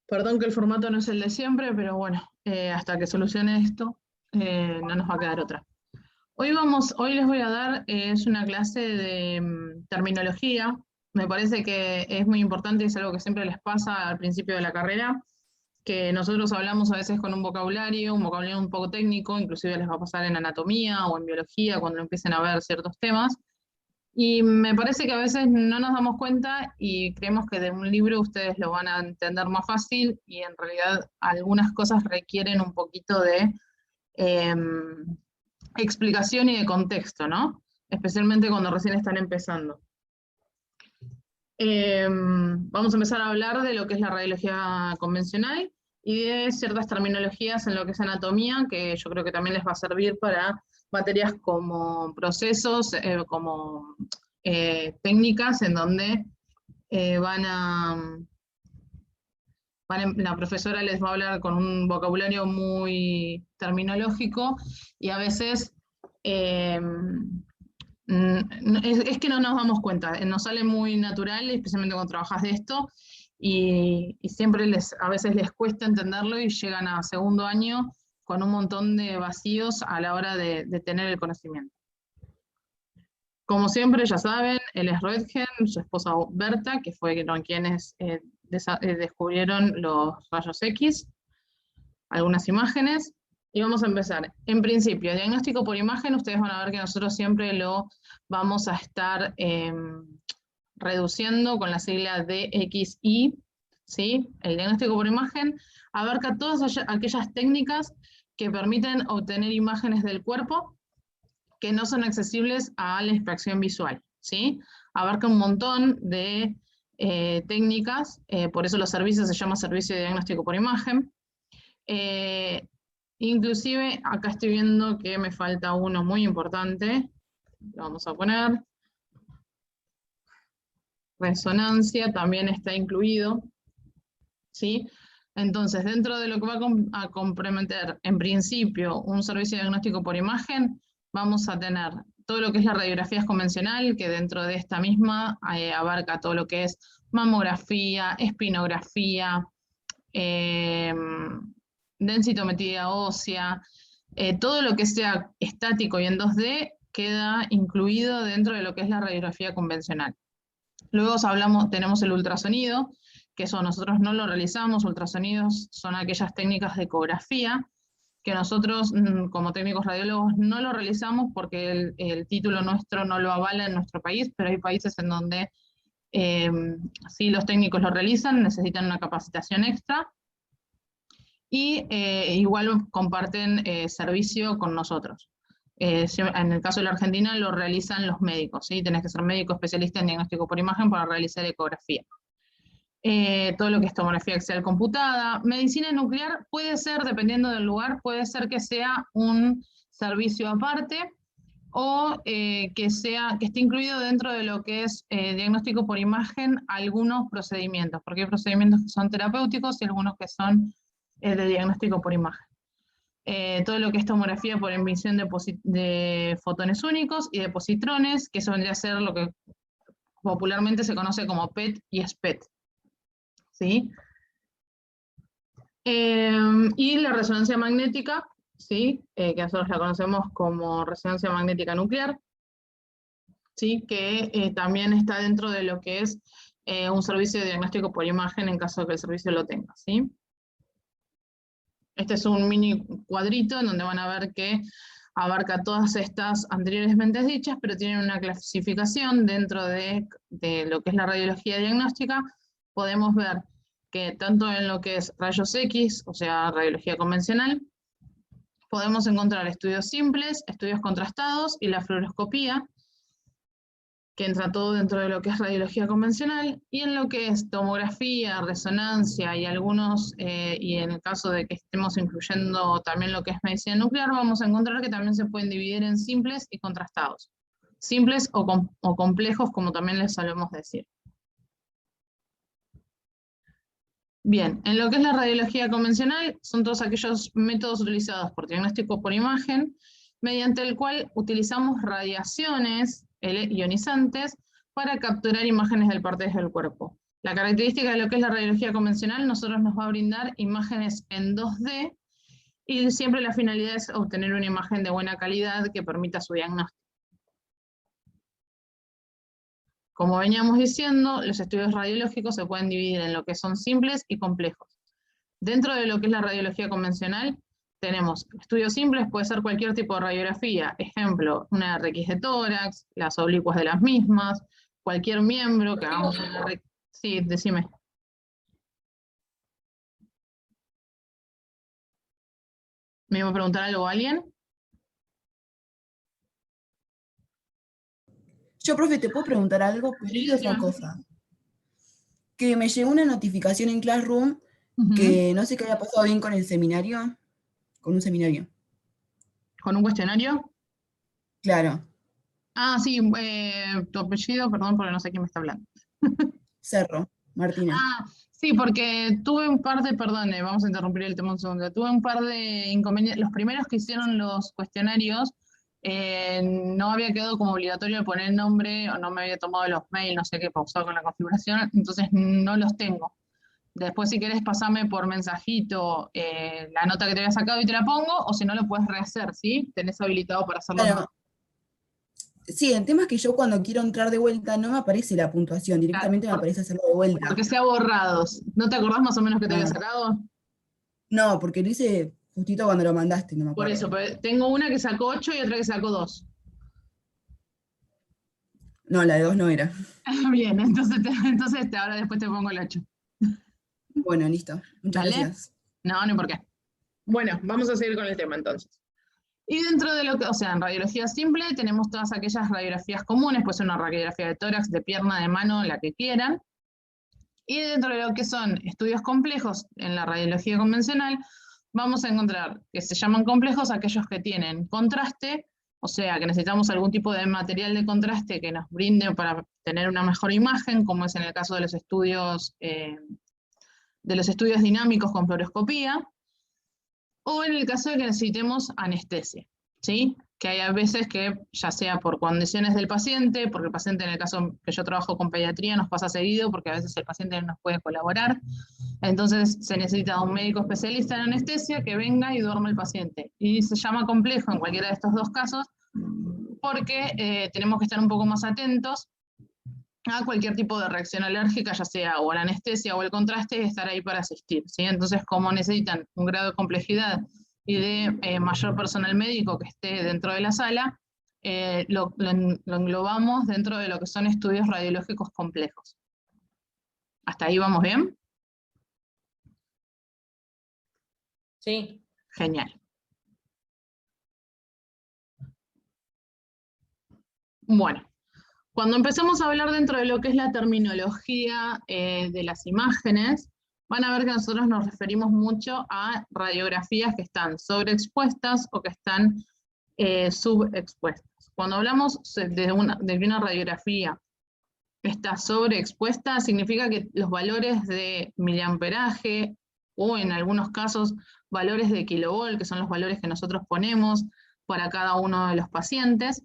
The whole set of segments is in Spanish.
Perdón que el formato no es el de siempre, pero bueno, hasta que solucione esto, no nos va a quedar otra. Hoy les voy a dar, es una clase de terminología. Me parece que es muy importante y es algo que siempre les pasa al principio de la carrera, que nosotros hablamos a veces con un vocabulario un poco técnico, inclusive les va a pasar en anatomía o en biología cuando empiecen a ver ciertos temas. Y me parece que a veces no nos damos cuenta y creemos que de un libro ustedes lo van a entender más fácil y en realidad algunas cosas requieren un poquito de explicación y de contexto, ¿no? Especialmente cuando recién están empezando. Vamos a empezar a hablar de lo que es la radiología convencional y de ciertas terminologías en lo que es anatomía, que yo creo que también les va a servir para materias como procesos, como técnicas, en donde la profesora les va a hablar con un vocabulario muy terminológico y a veces es que no nos damos cuenta, nos sale muy natural, especialmente cuando trabajas de esto, y siempre a veces les cuesta entenderlo y llegan a segundo año con un montón de vacíos a la hora de tener el conocimiento. Como siempre, ya saben, él es Röntgen, su esposa Berta, que fue quienes descubrieron los rayos X, algunas imágenes, y vamos a empezar. En principio, diagnóstico por imagen, ustedes van a ver que nosotros siempre lo vamos a estar reduciendo con la sigla DXI, ¿sí? El diagnóstico por imagen abarca todas aquellas técnicas que permiten obtener imágenes del cuerpo que no son accesibles a la inspección visual, ¿sí? Abarca un montón de técnicas, por eso los servicios se llaman servicio de diagnóstico por imagen. Inclusive, acá estoy viendo que me falta uno muy importante, lo vamos a poner. Resonancia también está incluido, ¿sí? Entonces, dentro de lo que va a comprometer, en principio, un servicio de diagnóstico por imagen, vamos a tener todo lo que es la radiografía convencional, que dentro de esta misma abarca todo lo que es mamografía, espinografía, densitometría ósea, todo lo que sea estático y en 2D queda incluido dentro de lo que es la radiografía convencional. Luego tenemos el ultrasonido, que eso nosotros no lo realizamos. Ultrasonidos son aquellas técnicas de ecografía que nosotros como técnicos radiólogos no lo realizamos porque el título nuestro no lo avala en nuestro país, pero hay países en donde sí los técnicos lo realizan, necesitan una capacitación extra y igual comparten servicio con nosotros. En el caso de la Argentina lo realizan los médicos, ¿sí? Tenés que ser médico especialista en diagnóstico por imagen para realizar ecografía. Todo lo que es tomografía axial computada. Medicina nuclear puede ser, dependiendo del lugar, puede ser que sea un servicio aparte o que esté incluido dentro de lo que es diagnóstico por imagen algunos procedimientos, porque hay procedimientos que son terapéuticos y algunos que son de diagnóstico por imagen. Todo lo que es tomografía por emisión de fotones únicos y de positrones, que eso vendría a ser lo que popularmente se conoce como PET y SPET. ¿Sí? Y la resonancia magnética, ¿sí? Que nosotros la conocemos como resonancia magnética nuclear, ¿sí? Que también está dentro de lo que es un servicio de diagnóstico por imagen en caso de que el servicio lo tenga, ¿sí? Este es un mini cuadrito en donde van a ver que abarca todas estas anteriormente dichas, pero tienen una clasificación dentro de lo que es la radiología diagnóstica. Podemos ver que tanto en lo que es rayos X, o sea, radiología convencional, podemos encontrar estudios simples, estudios contrastados y la fluoroscopía, que entra todo dentro de lo que es radiología convencional, y en lo que es tomografía, resonancia y algunos, y en el caso de que estemos incluyendo también lo que es medicina nuclear, vamos a encontrar que también se pueden dividir en simples y contrastados. Simples o complejos, como también les solemos decir. Bien, en lo que es la radiología convencional, son todos aquellos métodos utilizados por diagnóstico por imagen, mediante el cual utilizamos radiaciones ionizantes para capturar imágenes de partes del cuerpo. La característica de lo que es la radiología convencional, nosotros nos va a brindar imágenes en 2D, y siempre la finalidad es obtener una imagen de buena calidad que permita su diagnóstico. Como veníamos diciendo, los estudios radiológicos se pueden dividir en lo que son simples y complejos. Dentro de lo que es la radiología convencional, tenemos estudios simples, puede ser cualquier tipo de radiografía, ejemplo, una RX de tórax, las oblicuas de las mismas, cualquier miembro que hagamos una RX. Sí, decime. ¿Me iba a preguntar algo alguien? Yo, profe, ¿te puedo preguntar algo? Pedí otra cosa. Que me llegó una notificación en Classroom que no sé qué había pasado bien con el seminario. Con un seminario. ¿Con un cuestionario? Claro. Ah, sí, tu apellido, perdón, porque no sé quién me está hablando. Cerro, Martina. Ah, sí, porque tuve un par de, perdón, vamos a interrumpir el tema un segundo. Tuve un par de inconvenientes. Los primeros que hicieron los cuestionarios, no había quedado como obligatorio poner el nombre, o no me había tomado los mails, no sé qué pasó con la configuración, entonces no los tengo. Después, si querés, pasame por mensajito la nota que te había sacado y te la pongo, o si no, lo puedes rehacer, ¿sí? Tenés habilitado para hacerlo. Claro. Sí, el tema es que yo cuando quiero entrar de vuelta no me aparece la puntuación, directamente me aparece hacerlo de vuelta. Porque sea borrados. ¿No te acordás más o menos que te había sacado? No, porque lo hice justito cuando lo mandaste, no me acuerdo. Por eso, pero tengo una que sacó 8 y otra que sacó 2. No, la de 2 no era. Bien, entonces ahora después te pongo el 8. Bueno, listo. Muchas ¿Dale? gracias. No hay por qué. Bueno, vamos a seguir con el tema entonces. Y dentro de lo que, o sea, en radiología simple tenemos todas aquellas radiografías comunes, pues una radiografía de tórax, de pierna, de mano, la que quieran. Y dentro de lo que son estudios complejos en la radiología convencional, vamos a encontrar que se llaman complejos aquellos que tienen contraste, o sea, que necesitamos algún tipo de material de contraste que nos brinde para tener una mejor imagen, como es en el caso de los estudios dinámicos con fluoroscopía, o en el caso de que necesitemos anestesia, ¿sí? Que hay a veces que, ya sea por condiciones del paciente, porque el paciente, en el caso que yo trabajo con pediatría, nos pasa seguido, porque a veces el paciente no nos puede colaborar, entonces se necesita un médico especialista en anestesia que venga y duerma el paciente. Y se llama complejo en cualquiera de estos dos casos, porque tenemos que estar un poco más atentos a cualquier tipo de reacción alérgica, ya sea o la anestesia o el contraste, y estar ahí para asistir, ¿sí? Entonces, como necesitan un grado de complejidad y de mayor personal médico que esté dentro de la sala, lo englobamos dentro de lo que son estudios radiológicos complejos. ¿Hasta ahí vamos bien? Sí. Genial. Bueno. Cuando empezamos a hablar dentro de lo que es la terminología de las imágenes, van a ver que nosotros nos referimos mucho a radiografías que están sobreexpuestas o que están subexpuestas. Cuando hablamos de que una radiografía está sobreexpuesta, significa que los valores de miliamperaje, o en algunos casos valores de kilovolt, que son los valores que nosotros ponemos para cada uno de los pacientes,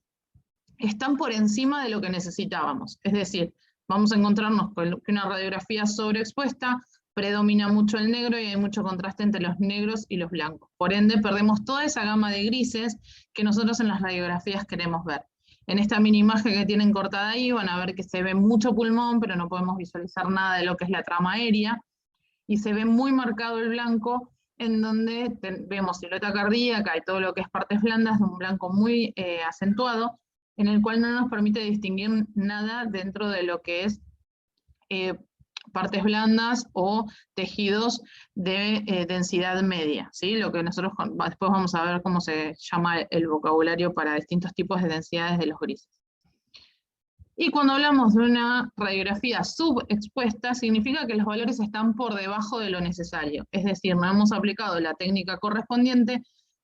están por encima de lo que necesitábamos. Es decir, vamos a encontrarnos con que una radiografía sobreexpuesta predomina mucho el negro y hay mucho contraste entre los negros y los blancos. Por ende, perdemos toda esa gama de grises que nosotros en las radiografías queremos ver. En esta mini imagen que tienen cortada ahí van a ver que se ve mucho pulmón, pero no podemos visualizar nada de lo que es la trama aérea, y se ve muy marcado el blanco, en donde vemos silueta cardíaca y todo lo que es partes blandas de un blanco muy acentuado, en el cual no nos permite distinguir nada dentro de lo que es partes blandas o tejidos de densidad media, ¿sí? Lo que nosotros después vamos a ver cómo se llama el vocabulario para distintos tipos de densidades de los grises. Y cuando hablamos de una radiografía subexpuesta, significa que los valores están por debajo de lo necesario, es decir, no hemos aplicado la técnica correspondiente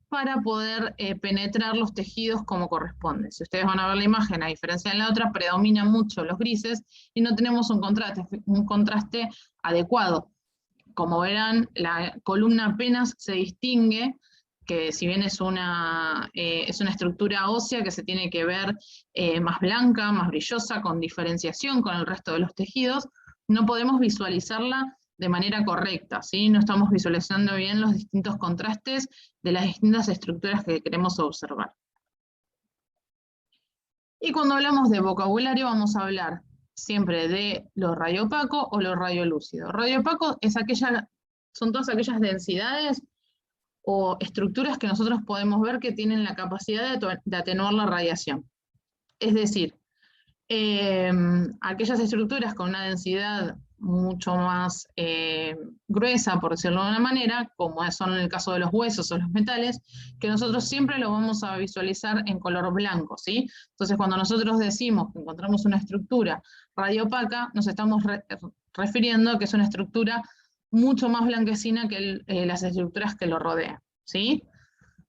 para poder penetrar los tejidos como corresponde. Si ustedes van a ver la imagen, a diferencia de la otra, predominan mucho los grises y no tenemos un contraste adecuado. Como verán, la columna apenas se distingue, que si bien es una estructura ósea que se tiene que ver más blanca, más brillosa, con diferenciación con el resto de los tejidos, no podemos visualizarla de manera correcta, ¿sí? No estamos visualizando bien los distintos contrastes de las distintas estructuras que queremos observar. Y cuando hablamos de vocabulario vamos a hablar siempre de lo radiopaco o lo radiolúcido. Radiopaco son todas aquellas densidades o estructuras que nosotros podemos ver que tienen la capacidad de atenuar la radiación. Es decir, aquellas estructuras con una densidad mucho más gruesa, por decirlo de una manera, como son en el caso de los huesos o los metales, que nosotros siempre lo vamos a visualizar en color blanco, ¿sí? Entonces, cuando nosotros decimos que encontramos una estructura radiopaca, nos estamos refiriendo a que es una estructura mucho más blanquecina que las estructuras que lo rodean, ¿sí?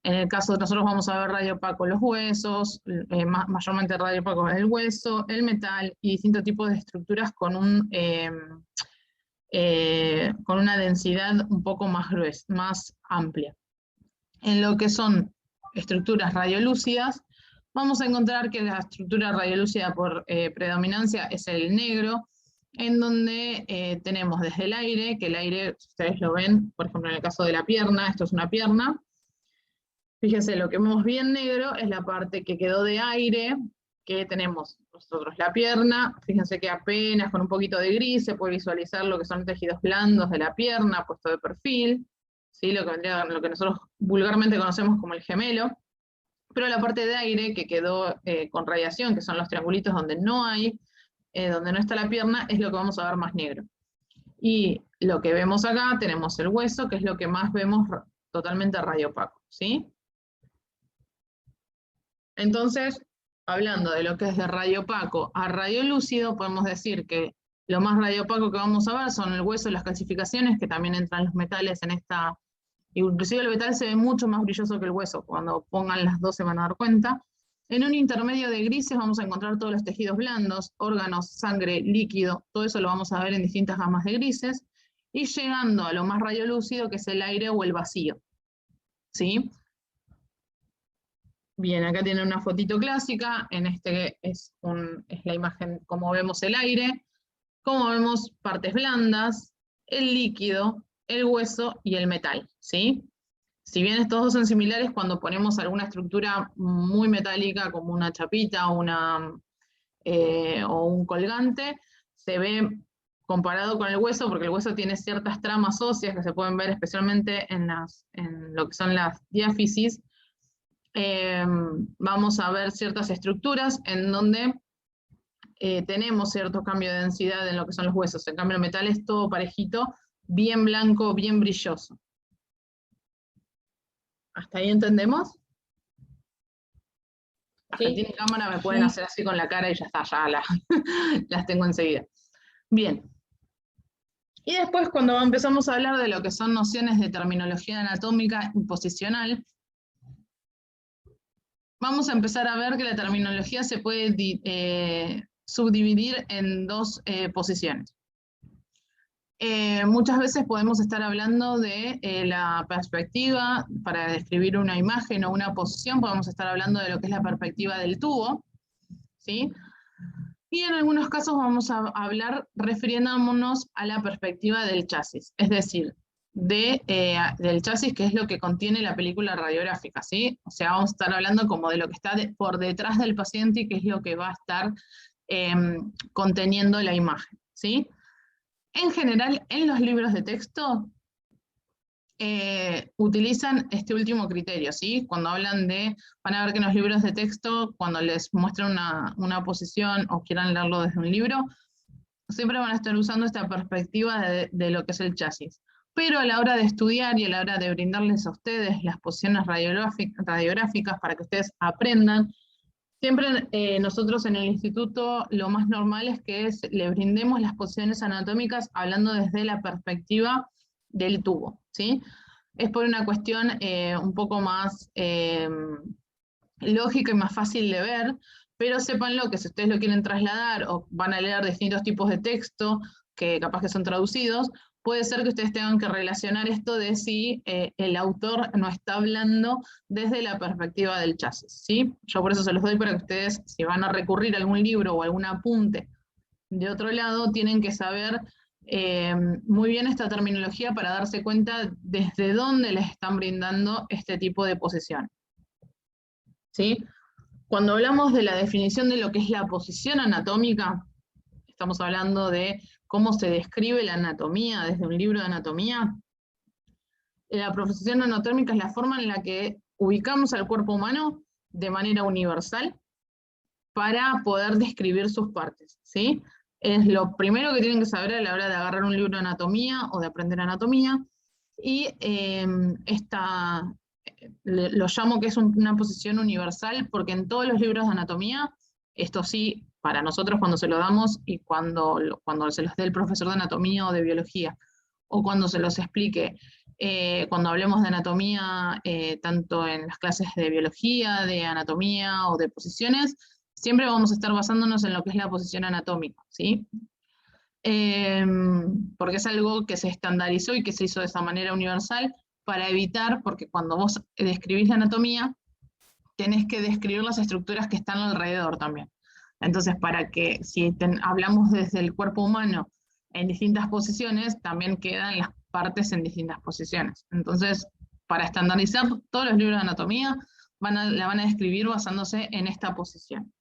En el caso de nosotros vamos a ver radiopaco los huesos, mayormente radiopaco el hueso, el metal y distintos tipos de estructuras con una densidad un poco más gruesa, más amplia. En lo que son estructuras radiolúcidas, vamos a encontrar que la estructura radiolúcida por predominancia es el negro, en donde tenemos desde el aire, que el aire, ustedes lo ven, por ejemplo en el caso de la pierna, esto es una pierna. Fíjense, lo que vemos bien negro es la parte que quedó de aire, que tenemos nosotros la pierna. Fíjense que apenas con un poquito de gris se puede visualizar lo que son tejidos blandos de la pierna, puesto de perfil, ¿sí? Lo que nosotros vulgarmente conocemos como el gemelo. Pero la parte de aire que quedó con radiación, que son los triangulitos donde no está la pierna, es lo que vamos a ver más negro. Y lo que vemos acá, tenemos el hueso, que es lo que más vemos totalmente radiopaco, ¿sí? Entonces, hablando de lo que es de radiopaco a radiolúcido, podemos decir que lo más radiopaco que vamos a ver son el hueso y las calcificaciones, que también entran los metales en esta. Inclusive el metal se ve mucho más brilloso que el hueso, cuando pongan las dos se van a dar cuenta. En un intermedio de grises vamos a encontrar todos los tejidos blandos, órganos, sangre, líquido, todo eso lo vamos a ver en distintas gamas de grises, y llegando a lo más radiolúcido, que es el aire o el vacío, ¿sí? Bien, acá tiene una fotito clásica, en este es la imagen como vemos el aire, como vemos partes blandas, el líquido, el hueso y el metal, ¿sí? Si bien estos dos son similares, cuando ponemos alguna estructura muy metálica como una chapita o un colgante, se ve comparado con el hueso, porque el hueso tiene ciertas tramas óseas que se pueden ver especialmente en lo que son las diáfisis. Vamos a ver ciertas estructuras en donde tenemos cierto cambio de densidad en lo que son los huesos. En cambio el metal es todo parejito, bien blanco, bien brilloso. ¿Hasta ahí entendemos? Las que tienen cámara me pueden hacer así con la cara y ya está, ya las tengo enseguida. Bien. Y después cuando empezamos a hablar de lo que son nociones de terminología anatómica y posicional, vamos a empezar a ver que la terminología se puede subdividir en dos posiciones. Muchas veces podemos estar hablando de la perspectiva, para describir una imagen o una posición, podemos estar hablando de lo que es la perspectiva del tubo, ¿sí? Y en algunos casos vamos a hablar refiriéndonos a la perspectiva del chasis, es decir, del chasis, que es lo que contiene la película radiográfica, ¿sí? O sea, vamos a estar hablando como de lo que está por detrás del paciente y que es lo que va a estar conteniendo la imagen, ¿sí? En general, en los libros de texto utilizan este último criterio, ¿sí? Cuando hablan van a ver que en los libros de texto, cuando les muestran una posición o quieran leerlo desde un libro, siempre van a estar usando esta perspectiva de lo que es el chasis. Pero a la hora de estudiar y a la hora de brindarles a ustedes las posiciones radiográficas para que ustedes aprendan, siempre nosotros en el instituto lo más normal es que le brindemos las posiciones anatómicas hablando desde la perspectiva del tubo, ¿sí? Es por una cuestión un poco más lógica y más fácil de ver, pero sépanlo que si ustedes lo quieren trasladar o van a leer distintos tipos de texto que capaz que son traducidos, puede ser que ustedes tengan que relacionar esto de si el autor no está hablando desde la perspectiva del chasis, ¿sí? Yo por eso se los doy para que ustedes, si van a recurrir a algún libro o algún apunte de otro lado, tienen que saber muy bien esta terminología para darse cuenta desde dónde les están brindando este tipo de posición. ¿Sí? Cuando hablamos de la definición de lo que es la posición anatómica, estamos hablando de cómo se describe la anatomía desde un libro de anatomía. La posición anatómica es la forma en la que ubicamos al cuerpo humano de manera universal para poder describir sus partes, ¿sí? Es lo primero que tienen que saber a la hora de agarrar un libro de anatomía o de aprender anatomía, y lo llamo que es una posición universal, porque en todos los libros de anatomía, esto sí, para nosotros cuando se lo damos y cuando se los dé el profesor de anatomía o de biología, o cuando se los explique, cuando hablemos de anatomía, tanto en las clases de biología, de anatomía o de posiciones, siempre vamos a estar basándonos en lo que es la posición anatómica, ¿sí? Porque es algo que se estandarizó y que se hizo de esa manera universal para evitar, porque cuando vos describís la anatomía, tenés que describir las estructuras que están alrededor también. Entonces, para que si hablamos desde el cuerpo humano en distintas posiciones, también quedan las partes en distintas posiciones. Entonces, para estandarizar, todos los libros de anatomía la van a describir basándose en esta posición.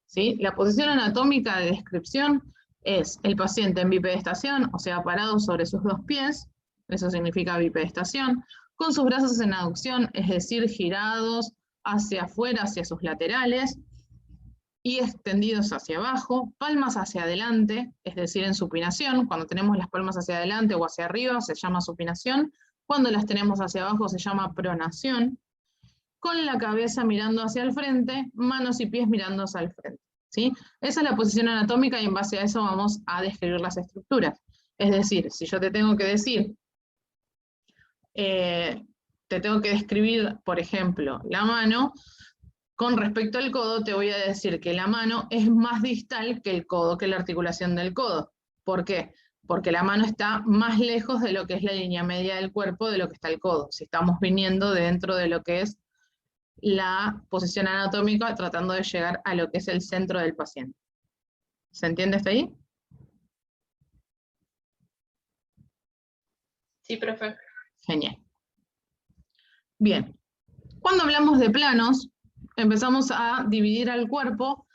¿Sí? La posición anatómica de descripción es el paciente en bipedestación, o sea, parado sobre sus dos pies, eso significa bipedestación, con sus brazos en aducción, es decir, girados hacia afuera, hacia sus laterales, y extendidos hacia abajo, palmas hacia adelante, es decir, en supinación. Cuando tenemos las palmas hacia adelante o hacia arriba se llama supinación, cuando las tenemos hacia abajo se llama pronación, con la cabeza mirando hacia el frente, manos y pies mirando hacia el frente, ¿sí? Esa es la posición anatómica y en base a eso vamos a describir las estructuras. Es decir, si yo te tengo que decir, te tengo que describir, por ejemplo, la mano, con respecto al codo te voy a decir que la mano es más distal que el codo, que la articulación del codo. ¿Por qué? Porque la mano está más lejos de lo que es la línea media del cuerpo de lo que está el codo. Si estamos viniendo de dentro de lo que es la posición anatómica, tratando de llegar a lo que es el centro del paciente. ¿Se entiende hasta ahí? Sí, profe. Genial. Bien. Cuando hablamos de planos, empezamos a dividir al cuerpo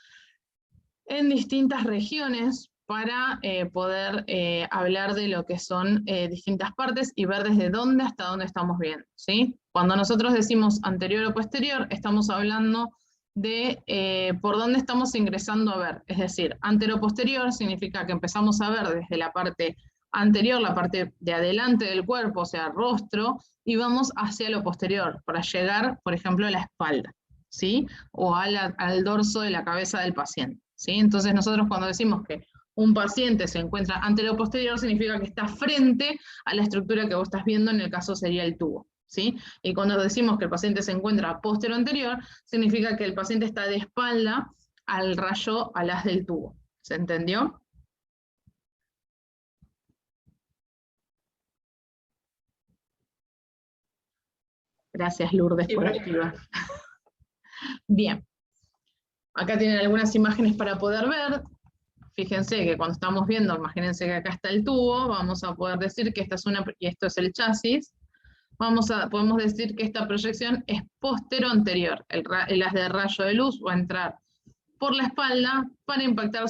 en distintas regiones para poder hablar de lo que son distintas partes y ver desde dónde hasta dónde estamos viendo, ¿sí? Cuando nosotros decimos anterior o posterior, estamos hablando de por dónde estamos ingresando a ver. Es decir, antero-posterior significa que empezamos a ver desde la parte anterior, la parte de adelante del cuerpo, o sea, rostro, y vamos hacia lo posterior, para llegar, por ejemplo, a la espalda, ¿sí? O al dorso de la cabeza del paciente, ¿sí? Entonces nosotros cuando decimos que un paciente se encuentra antero-posterior, significa que está frente a la estructura que vos estás viendo, en el caso sería el tubo, ¿sí? Y cuando decimos que el paciente se encuentra postero-anterior, significa que el paciente está de espalda al rayo alas del tubo. ¿Se entendió? Gracias, Lourdes, por activar. Bien. Acá tienen algunas imágenes para poder ver. Fíjense que cuando estamos viendo, imagínense que acá está el tubo, vamos a poder decir que esta es y esto es el chasis. Podemos decir que esta proyección es postero-anterior. El haz de rayo de luz va a entrar por la espalda para impactar,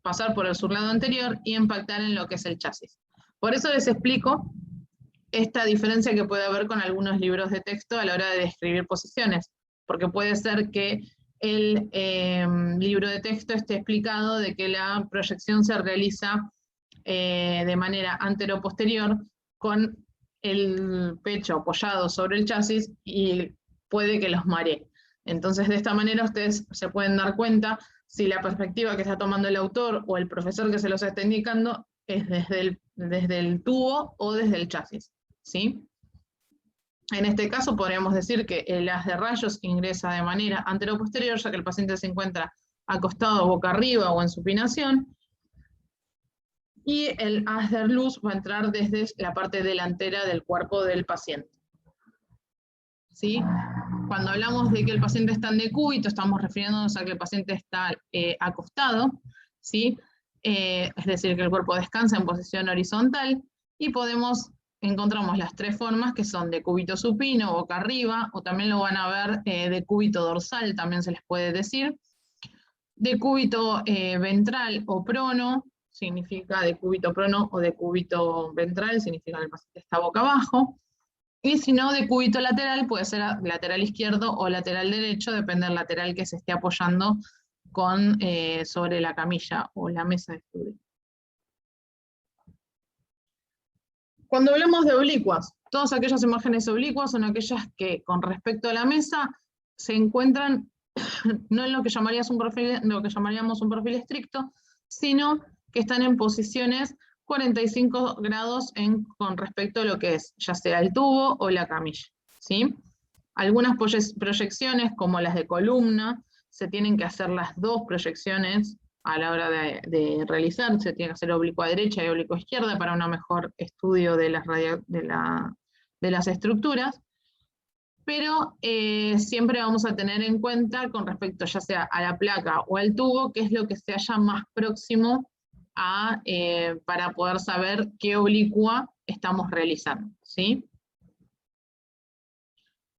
pasar por el surlado anterior y impactar en lo que es el chasis. Por eso les explico esta diferencia que puede haber con algunos libros de texto a la hora de describir posiciones, porque puede ser que el libro de texto esté explicado de que la proyección se realiza de manera antero-posterior con el pecho apoyado sobre el chasis y puede que los maree. Entonces, de esta manera ustedes se pueden dar cuenta si la perspectiva que está tomando el autor o el profesor que se los está indicando es desde el tubo o desde el chasis, ¿sí? En este caso podríamos decir que el haz de rayos ingresa de manera antero-posterior, ya que el paciente se encuentra acostado boca arriba o en supinación, y el haz de luz va a entrar desde la parte delantera del cuerpo del paciente. ¿Sí? Cuando hablamos de que el paciente está en decúbito, estamos refiriéndonos a que el paciente está acostado, ¿sí? es decir, que el cuerpo descansa en posición horizontal, y encontramos las tres formas que son de cúbito supino, boca arriba, o también lo van a ver de cúbito dorsal, también se les puede decir. De cúbito ventral o prono, significa de cúbito prono, o de cúbito ventral, significa que el paciente está boca abajo. Y si no, de cúbito lateral, puede ser lateral izquierdo o lateral derecho, depende del lateral que se esté apoyando sobre la camilla o la mesa de estudio. Cuando hablamos de oblicuas, todas aquellas imágenes oblicuas son aquellas que con respecto a la mesa se encuentran no en lo que llamaríamos un perfil estricto, sino que están en posiciones 45 grados con respecto a lo que es, ya sea el tubo o la camilla, ¿sí? Algunas proyecciones, como las de columna, se tienen que hacer las dos proyecciones a la hora de realizar, se tiene que hacer oblicua derecha y oblicua izquierda para un mejor estudio de las estructuras, pero siempre vamos a tener en cuenta con respecto ya sea a la placa o al tubo, qué es lo que se haya más próximo para poder saber qué oblicua estamos realizando, ¿sí?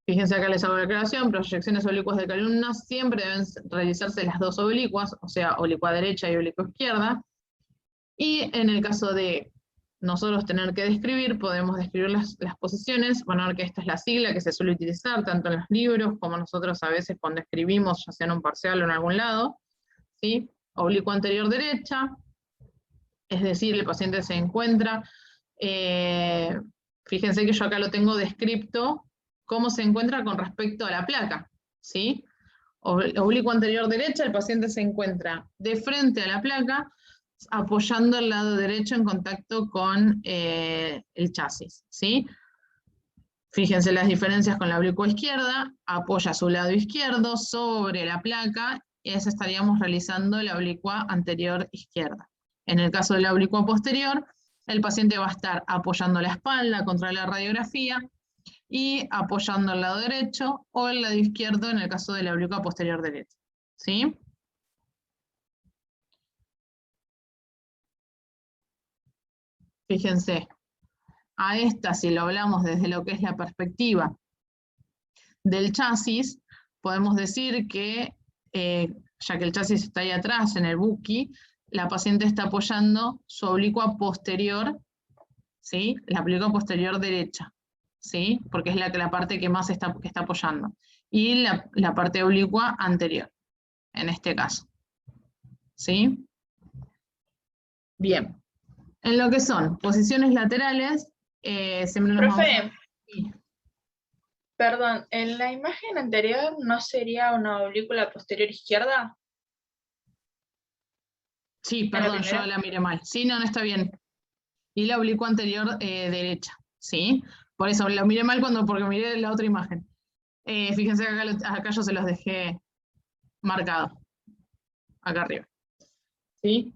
Fíjense acá les hago la aclaración, proyecciones oblicuas de columna siempre deben realizarse las dos oblicuas, o sea, oblicua derecha y oblicua izquierda, y en el caso de nosotros tener que describir, podemos describir las posiciones. Van a ver que esta es la sigla que se suele utilizar tanto en los libros como nosotros a veces cuando escribimos, ya sea en un parcial o en algún lado, ¿sí? Oblicua anterior derecha, es decir, el paciente se encuentra, fíjense que yo acá lo tengo descrito, cómo se encuentra con respecto a la placa, ¿sí? Oblicua anterior derecha, el paciente se encuentra de frente a la placa, apoyando el lado derecho en contacto con el chasis, ¿sí? Fíjense las diferencias con la oblicua izquierda, apoya su lado izquierdo sobre la placa, y esa estaríamos realizando la oblicua anterior izquierda. En el caso de la oblicua posterior, el paciente va a estar apoyando la espalda contra la radiografía y apoyando el lado derecho o el lado izquierdo en el caso de la oblicua posterior derecha, ¿sí? Fíjense, a esta, si lo hablamos desde lo que es la perspectiva del chasis, podemos decir que, ya que el chasis está ahí atrás en el buki, la paciente está apoyando su oblicua posterior, ¿sí? La oblicua posterior derecha, ¿sí? Porque es la parte que más está apoyando. Y la parte oblicua anterior, en este caso, ¿sí? Bien. En lo que son posiciones laterales, siempre nos Profe, vamos a... perdón, en la imagen anterior ¿no sería una oblícula posterior izquierda? Sí, perdón, yo la miré mal. Sí, no está bien. Y la oblicua anterior derecha, ¿sí? Por eso la miré mal porque miré la otra imagen. Fíjense que acá yo se los dejé marcado. Acá arriba. ¿Sí?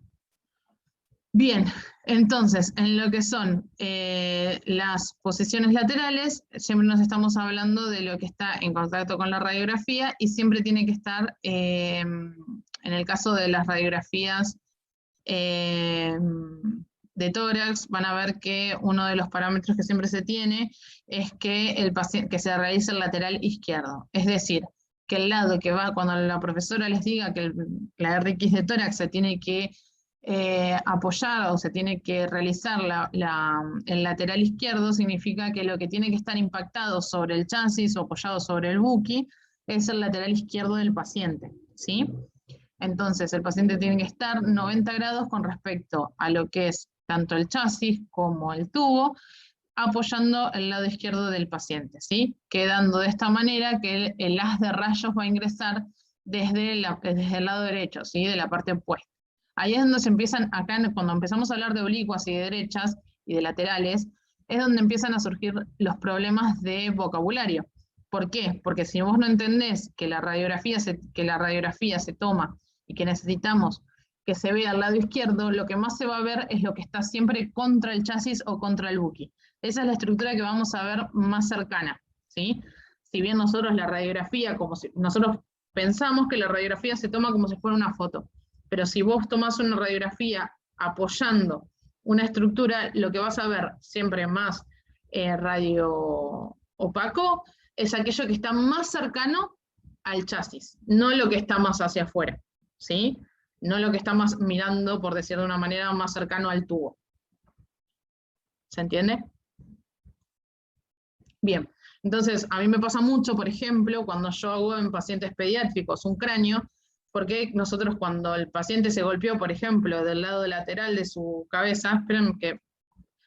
Bien, entonces, en lo que son las posiciones laterales, siempre nos estamos hablando de lo que está en contacto con la radiografía y siempre tiene que estar, en el caso de las radiografías de tórax, van a ver que uno de los parámetros que siempre se tiene es que se realice el lateral izquierdo. Es decir, que el lado que va, cuando la profesora les diga que la RX de tórax se tiene que apoyar o se tiene que realizar el lateral izquierdo, significa que lo que tiene que estar impactado sobre el chasis o apoyado sobre el buki es el lateral izquierdo del paciente, ¿sí? Entonces el paciente tiene que estar 90 grados con respecto a lo que es tanto el chasis como el tubo, apoyando el lado izquierdo del paciente, ¿sí? Quedando de esta manera que el haz de rayos va a ingresar desde el lado derecho, ¿sí? De la parte opuesta. Ahí es donde se empiezan, acá cuando empezamos a hablar de oblicuas y de derechas y de laterales, es donde empiezan a surgir los problemas de vocabulario. ¿Por qué? Porque si vos no entendés que la radiografía se toma y que necesitamos que se vea al lado izquierdo, lo que más se va a ver es lo que está siempre contra el chasis o contra el buki. Esa es la estructura que vamos a ver más cercana, ¿sí? Si bien nosotros la radiografía, nosotros pensamos que la radiografía se toma como si fuera una foto. Pero si vos tomás una radiografía apoyando una estructura, lo que vas a ver siempre más radio opaco es aquello que está más cercano al chasis, no lo que está más hacia afuera, ¿sí? No lo que está más mirando, por decir de una manera, más cercano al tubo. ¿Se entiende? Bien, entonces a mí me pasa mucho, por ejemplo, cuando yo hago en pacientes pediátricos un cráneo, porque nosotros cuando el paciente se golpeó, por ejemplo, del lado lateral de su cabeza, esperen que,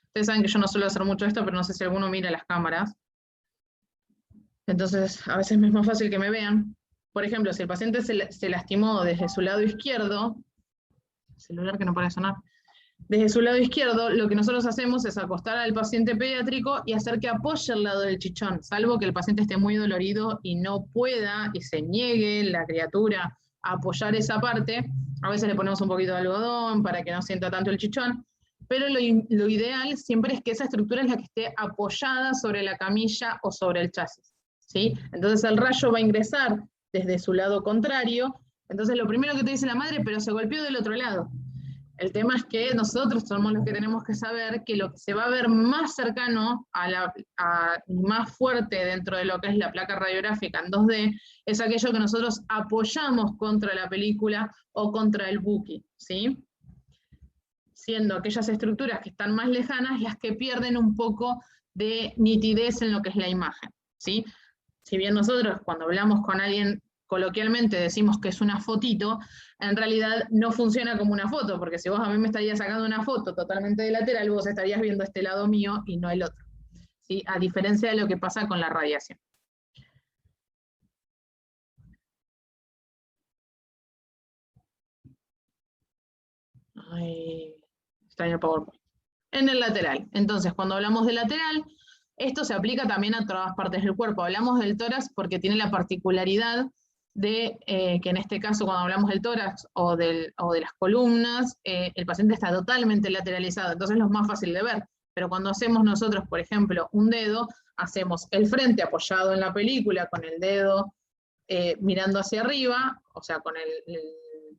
ustedes saben que yo no suelo hacer mucho esto, pero no sé si alguno mira las cámaras, entonces a veces me es más fácil que me vean. Por ejemplo, si el paciente se lastimó desde su lado izquierdo, celular que no para de sonar, desde su lado izquierdo, lo que nosotros hacemos es acostar al paciente pediátrico y hacer que apoye el lado del chichón, salvo que el paciente esté muy dolorido y no pueda y se niegue la criatura a apoyar esa parte. A veces le ponemos un poquito de algodón para que no sienta tanto el chichón, pero lo ideal siempre es que esa estructura es la que esté apoyada sobre la camilla o sobre el chasis, ¿sí? Entonces el rayo va a ingresar desde su lado contrario, entonces lo primero que te dice la madre, pero se golpeó del otro lado. El tema es que nosotros somos los que tenemos que saber que lo que se va a ver más cercano y más fuerte dentro de lo que es la placa radiográfica en 2D es aquello que nosotros apoyamos contra la película o contra el buki, ¿sí? Siendo aquellas estructuras que están más lejanas las que pierden un poco de nitidez en lo que es la imagen, ¿sí? Si bien nosotros cuando hablamos con alguien coloquialmente decimos que es una fotito, en realidad no funciona como una foto, porque si vos a mí me estarías sacando una foto totalmente de lateral, vos estarías viendo este lado mío y no el otro, ¿sí? A diferencia de lo que pasa con la radiación. Ay, extraño el PowerPoint. En el lateral. Entonces, cuando hablamos de lateral, esto se aplica también a todas partes del cuerpo. Hablamos del tórax porque tiene la particularidad de que en este caso cuando hablamos del tórax o de las columnas, el paciente está totalmente lateralizado, entonces es lo más fácil de ver. Pero cuando hacemos nosotros, por ejemplo, un dedo, hacemos el frente apoyado en la película con el dedo mirando hacia arriba, o sea, con el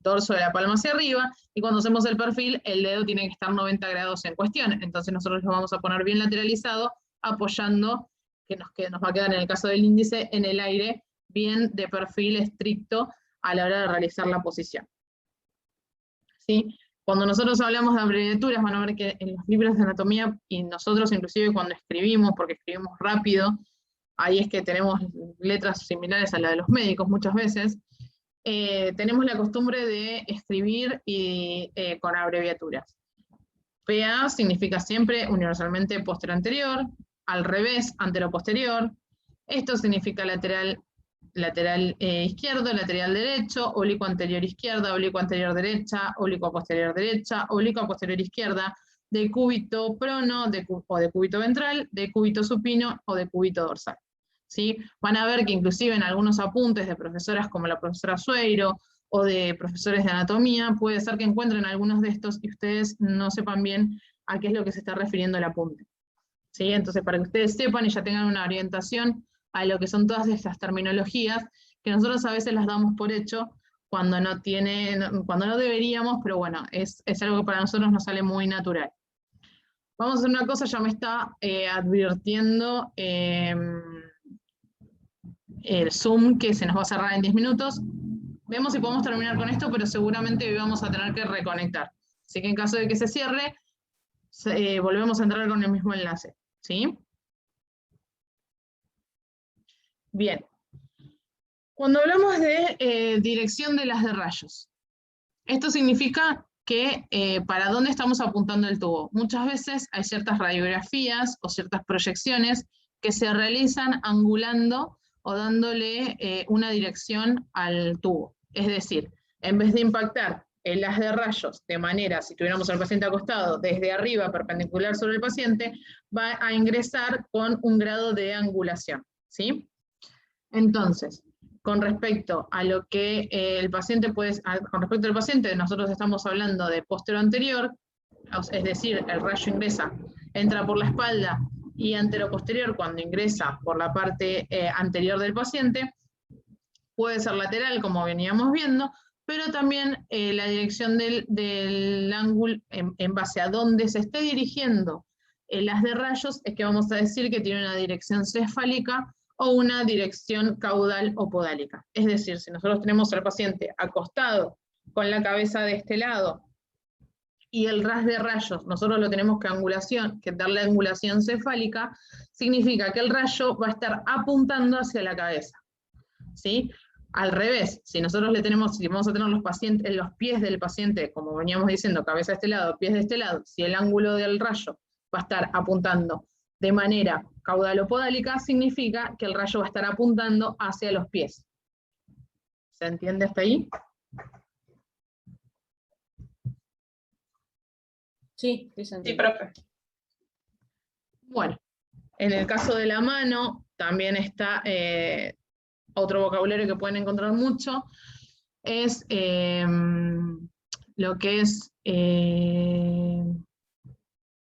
dorso de la palma hacia arriba, y cuando hacemos el perfil, el dedo tiene que estar 90 grados en cuestión. Entonces nosotros lo vamos a poner bien lateralizado, apoyando, que nos va a quedar en el caso del índice en el aire, bien de perfil estricto a la hora de realizar la posición. ¿Sí? Cuando nosotros hablamos de abreviaturas, van a ver que en los libros de anatomía, y nosotros inclusive cuando escribimos, porque escribimos rápido, ahí es que tenemos letras similares a la de los médicos muchas veces, tenemos la costumbre de escribir con abreviaturas. PA significa siempre universalmente posterior anterior, al revés, antero-posterior. Esto significa lateral izquierdo, lateral derecho, oblicuo anterior izquierda, oblicuo anterior derecha, oblicuo posterior derecha, oblicuo posterior izquierda, decúbito prono o decúbito ventral, decúbito supino o decúbito dorsal. ¿Sí? Van a ver que inclusive en algunos apuntes de profesoras como la profesora Sueiro o de profesores de anatomía, puede ser que encuentren algunos de estos y ustedes no sepan bien a qué es lo que se está refiriendo el apunte. ¿Sí? Entonces, para que ustedes sepan y ya tengan una orientación a lo que son todas estas terminologías, que nosotros a veces las damos por hecho cuando no deberíamos, pero bueno, es algo que para nosotros nos sale muy natural. Vamos a hacer una cosa, ya me está advirtiendo el Zoom que se nos va a cerrar en 10 minutos. Vemos si podemos terminar con esto, pero seguramente vamos a tener que reconectar. Así que en caso de que se cierre, volvemos a entrar con el mismo enlace. ¿Sí? Bien. Cuando hablamos de dirección de las de rayos, esto significa que para dónde estamos apuntando el tubo. Muchas veces hay ciertas radiografías o ciertas proyecciones que se realizan angulando o dándole una dirección al tubo. Es decir, en vez de impactar el haz de rayos de manera, si tuviéramos al paciente acostado, desde arriba perpendicular sobre el paciente, va a ingresar con un grado de angulación, ¿sí? Entonces, con respecto a lo que el paciente con respecto al paciente, nosotros estamos hablando de posterior anterior, es decir, el rayo entra por la espalda, y antero-posterior cuando ingresa por la parte anterior del paciente. Puede ser lateral, como veníamos viendo, pero también la dirección del ángulo en base a dónde se esté dirigiendo el haz de rayos es que vamos a decir que tiene una dirección cefálica o una dirección caudal o podálica. Es decir, si nosotros tenemos al paciente acostado con la cabeza de este lado y el haz de rayos, nosotros lo tenemos que darle angulación cefálica, significa que el rayo va a estar apuntando hacia la cabeza, ¿sí? Al revés, si nosotros si vamos a tener los pies del paciente, como veníamos diciendo, cabeza de este lado, pies de este lado, si el ángulo del rayo va a estar apuntando de manera caudal o podálica, significa que el rayo va a estar apuntando hacia los pies. ¿Se entiende hasta ahí? Sí, sí, Sí, profe. Bueno, en el caso de la mano, también está otro vocabulario que pueden encontrar mucho, es lo que es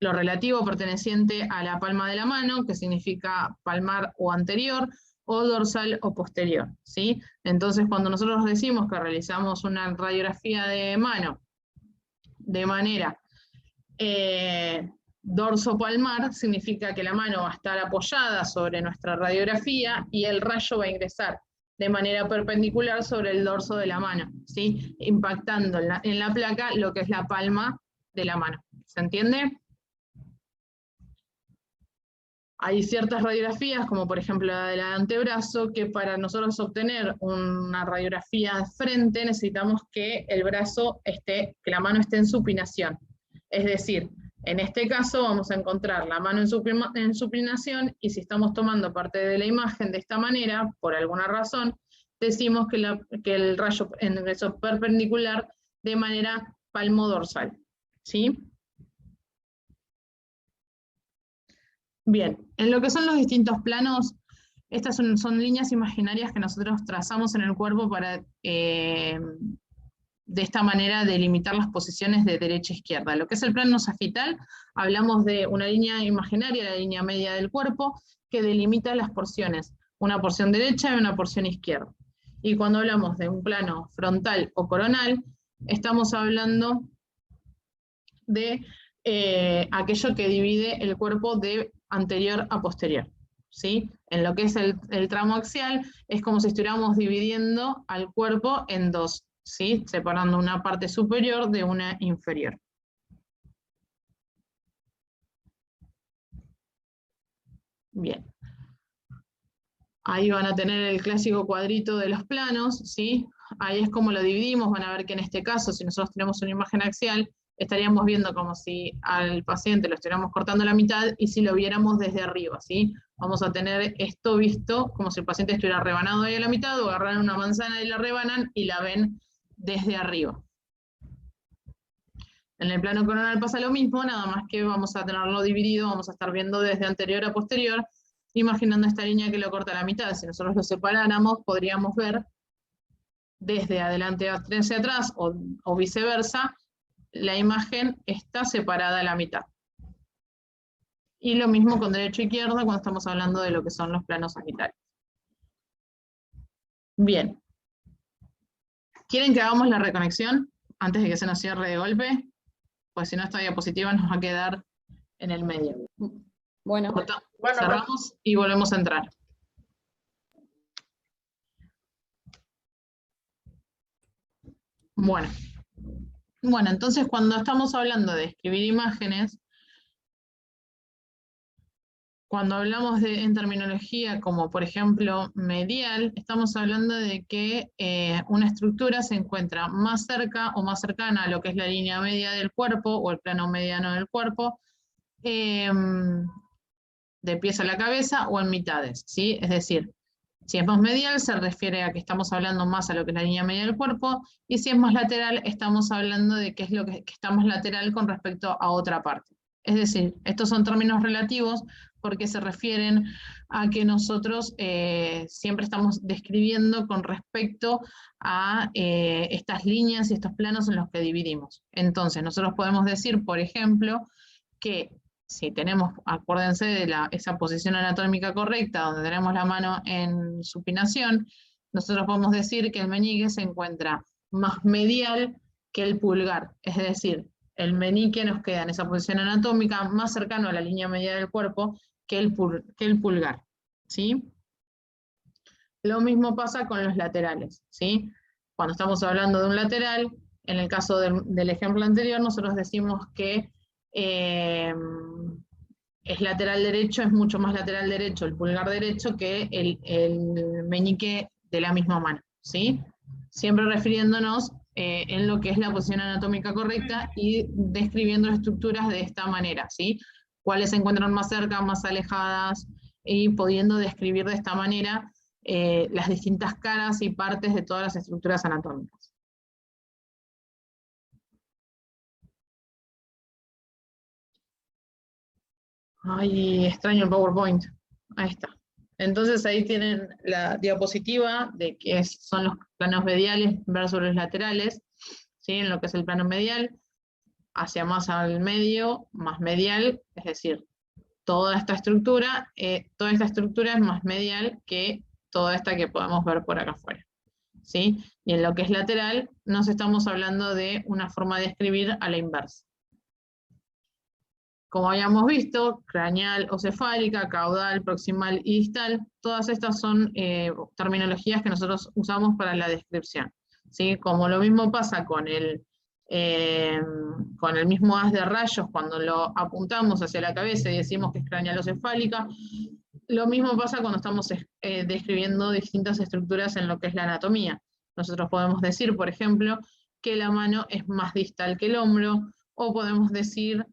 lo relativo perteneciente a la palma de la mano, que significa palmar o anterior, o dorsal o posterior, ¿sí? Entonces, cuando nosotros decimos que realizamos una radiografía de mano de manera dorso-palmar, significa que la mano va a estar apoyada sobre nuestra radiografía y el rayo va a ingresar de manera perpendicular sobre el dorso de la mano, ¿sí? Impactando en la placa lo que es la palma de la mano. ¿Se entiende? Hay ciertas radiografías, como por ejemplo la del antebrazo, que para nosotros obtener una radiografía de frente necesitamos que que la mano esté en supinación. Es decir, en este caso vamos a encontrar la mano en supinación, y si estamos tomando parte de la imagen de esta manera, por alguna razón, decimos que el rayo ingresó perpendicular de manera palmodorsal, ¿sí? Bien, en lo que son los distintos planos, estas son líneas imaginarias que nosotros trazamos en el cuerpo para, de esta manera, delimitar las posiciones de derecha e izquierda. Lo que es el plano sagital, hablamos de una línea imaginaria, la línea media del cuerpo, que delimita las porciones, una porción derecha y una porción izquierda. Y cuando hablamos de un plano frontal o coronal, estamos hablando de aquello que divide el cuerpo de anterior a posterior, ¿sí? En lo que es el tramo axial, es como si estuviéramos dividiendo al cuerpo en dos, ¿sí? Separando una parte superior de una inferior. Bien. Ahí van a tener el clásico cuadrito de los planos, ¿sí? Ahí es como lo dividimos. Van a ver que en este caso, si nosotros tenemos una imagen axial, estaríamos viendo como si al paciente lo estuviéramos cortando a la mitad, y si lo viéramos desde arriba, ¿sí? Vamos a tener esto visto como si el paciente estuviera rebanado ahí a la mitad, o agarran una manzana y la rebanan y la ven desde arriba. En el plano coronal pasa lo mismo, nada más que vamos a tenerlo dividido, vamos a estar viendo desde anterior a posterior, imaginando esta línea que lo corta a la mitad. Si nosotros lo separáramos, podríamos ver desde adelante hacia atrás, o viceversa, la imagen está separada a la mitad. Y lo mismo con derecho e izquierda cuando estamos hablando de lo que son los planos sagitarios. Bien. ¿Quieren que hagamos la reconexión antes de que se nos cierre de golpe? Pues si no, esta diapositiva nos va a quedar en el medio. Bueno, Cerramos y volvemos a entrar. Bueno, entonces cuando estamos hablando de escribir imágenes, cuando hablamos en terminología como por ejemplo medial, estamos hablando de que una estructura se encuentra más cerca o más cercana a lo que es la línea media del cuerpo o el plano mediano del cuerpo, de pies a la cabeza o en mitades, ¿sí? Es decir, si es más medial se refiere a que estamos hablando más a lo que es la línea media del cuerpo, y si es más lateral estamos hablando de qué es lo que está más lateral con respecto a otra parte. Es decir, estos son términos relativos porque se refieren a que nosotros siempre estamos describiendo con respecto a estas líneas y estos planos en los que dividimos. Entonces, nosotros podemos decir, por ejemplo, que si tenemos, acuérdense de esa posición anatómica correcta, donde tenemos la mano en supinación, nosotros podemos decir que el meñique se encuentra más medial que el pulgar, es decir, el meñique nos queda en esa posición anatómica más cercano a la línea media del cuerpo que el pulgar, ¿sí? Lo mismo pasa con los laterales, ¿sí? Cuando estamos hablando de un lateral, en el caso del ejemplo anterior, nosotros decimos que es lateral derecho, es mucho más lateral derecho el pulgar derecho que el meñique de la misma mano, ¿sí? Siempre refiriéndonos en lo que es la posición anatómica correcta y describiendo las estructuras de esta manera, ¿sí? Cuáles se encuentran más cerca, más alejadas, y pudiendo describir de esta manera las distintas caras y partes de todas las estructuras anatómicas. Ay, extraño el PowerPoint. Ahí está. Entonces ahí tienen la diapositiva de que son los planos mediales versus los laterales, ¿sí? En lo que es el plano medial, hacia más al medio, más medial, es decir, toda esta estructura es más medial que toda esta que podemos ver por acá afuera, ¿sí? Y en lo que es lateral, nos estamos hablando de una forma de escribir a la inversa. Como habíamos visto, craneal o cefálica, caudal, proximal y distal, todas estas son terminologías que nosotros usamos para la descripción, ¿sí? Como lo mismo pasa con el mismo haz de rayos, cuando lo apuntamos hacia la cabeza y decimos que es craneal o cefálica, lo mismo pasa cuando estamos describiendo distintas estructuras en lo que es la anatomía. Nosotros podemos decir, por ejemplo, que la mano es más distal que el hombro, o podemos decir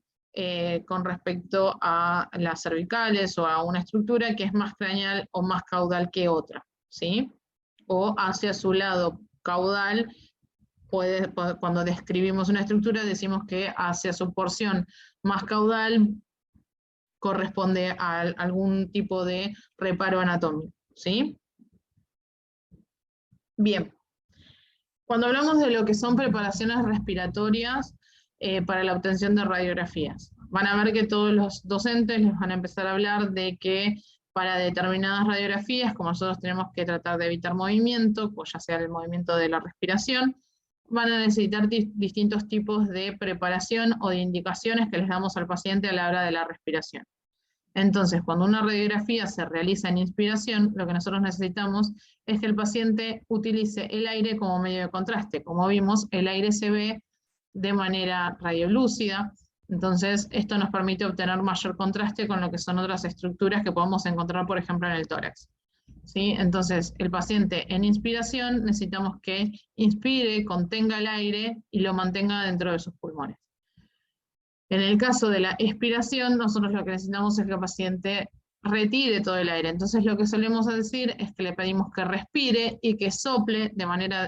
con respecto a las cervicales o a una estructura que es más craneal o más caudal que otra, ¿sí? O hacia su lado caudal, cuando describimos una estructura decimos que hacia su porción más caudal corresponde a algún tipo de reparo anatómico, ¿sí? Bien. Cuando hablamos de lo que son preparaciones respiratorias para la obtención de radiografías, van a ver que todos los docentes les van a empezar a hablar de que para determinadas radiografías, como nosotros tenemos que tratar de evitar movimiento, pues ya sea el movimiento de la respiración, van a necesitar distintos tipos de preparación o de indicaciones que les damos al paciente a la hora de la respiración. Entonces, cuando una radiografía se realiza en inspiración, lo que nosotros necesitamos es que el paciente utilice el aire como medio de contraste. Como vimos, el aire se ve de manera radiolúcida, entonces esto nos permite obtener mayor contraste con lo que son otras estructuras que podemos encontrar, por ejemplo, en el tórax, ¿sí? Entonces, el paciente en inspiración necesitamos que inspire, contenga el aire y lo mantenga dentro de sus pulmones. En el caso de la expiración, nosotros lo que necesitamos es que el paciente retire todo el aire. Entonces lo que solemos decir es que le pedimos que respire y que sople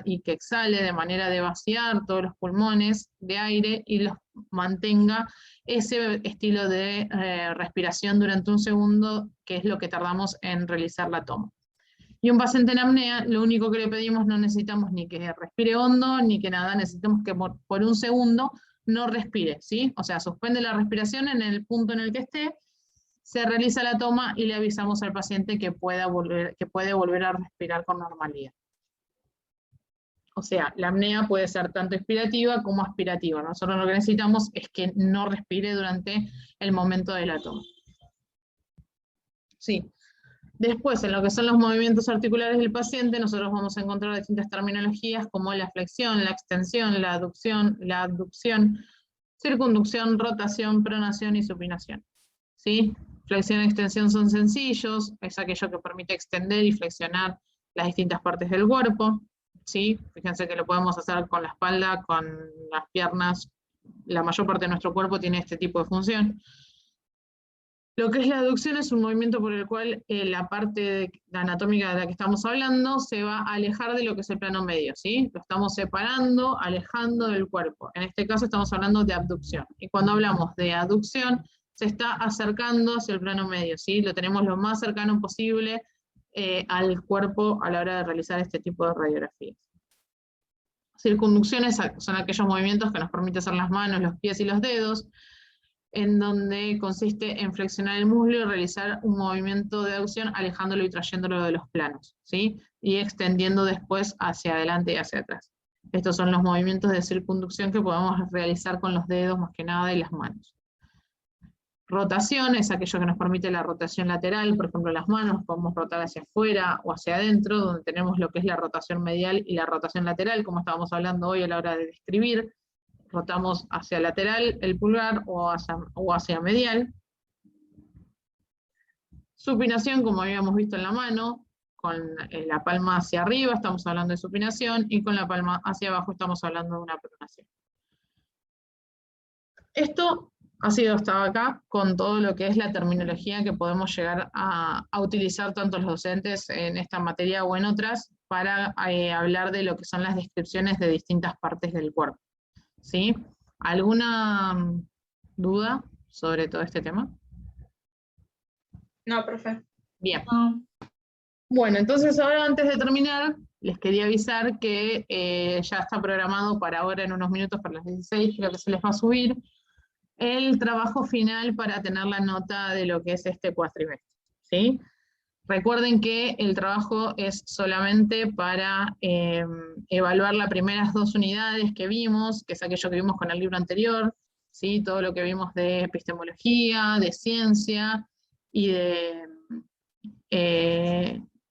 y que exhale de manera de vaciar todos los pulmones de aire y los mantenga ese estilo de respiración durante un segundo, que es lo que tardamos en realizar la toma. Y un paciente en apnea, lo único que le pedimos, no necesitamos ni que respire hondo, ni que nada, necesitamos que por un segundo no respire, ¿sí? O sea, suspende la respiración en el punto en el que esté, se realiza la toma y le avisamos al paciente que puede volver a respirar con normalidad. O sea, la apnea puede ser tanto expirativa como aspirativa. Nosotros lo que necesitamos es que no respire durante el momento de la toma. Sí. Después, en lo que son los movimientos articulares del paciente, nosotros vamos a encontrar distintas terminologías como la flexión, la extensión, la abducción, circunducción, rotación, pronación y supinación, ¿sí? Flexión y extensión son sencillos, es aquello que permite extender y flexionar las distintas partes del cuerpo, ¿sí? Fíjense que lo podemos hacer con la espalda, con las piernas, la mayor parte de nuestro cuerpo tiene este tipo de función. Lo que es la aducción es un movimiento por el cual la parte anatómica de la que estamos hablando se va a alejar de lo que es el plano medio, ¿sí? Lo estamos separando, alejando del cuerpo. En este caso estamos hablando de abducción. Y cuando hablamos de aducción, se está acercando hacia el plano medio, ¿sí? Lo tenemos lo más cercano posible al cuerpo a la hora de realizar este tipo de radiografías. Circunducciones son aquellos movimientos que nos permiten hacer las manos, los pies y los dedos, en donde consiste en flexionar el muslo y realizar un movimiento de aducción alejándolo y trayéndolo de los planos, ¿sí? Y extendiendo después hacia adelante y hacia atrás. Estos son los movimientos de circunducción que podemos realizar con los dedos más que nada y las manos. Rotación es aquello que nos permite la rotación lateral, por ejemplo las manos podemos rotar hacia afuera o hacia adentro, donde tenemos lo que es la rotación medial y la rotación lateral, como estábamos hablando hoy a la hora de describir. Rotamos hacia lateral el pulgar o hacia medial. Supinación, como habíamos visto en la mano, con la palma hacia arriba estamos hablando de supinación, y con la palma hacia abajo estamos hablando de una pronación. Esto ha sido hasta acá con todo lo que es la terminología que podemos llegar a utilizar tanto los docentes en esta materia o en otras para hablar de lo que son las descripciones de distintas partes del cuerpo. ¿Sí? ¿Alguna duda sobre todo este tema? No, profe. Bien. Bueno, entonces ahora antes de terminar, les quería avisar que ya está programado para ahora en unos minutos, para las 16, creo que se les va a subir, el trabajo final para tener la nota de lo que es este cuatrimestre, ¿sí? Recuerden que el trabajo es solamente para evaluar las primeras 2 unidades que vimos, que es aquello que vimos con el libro anterior, ¿sí? Todo lo que vimos de epistemología, de ciencia y de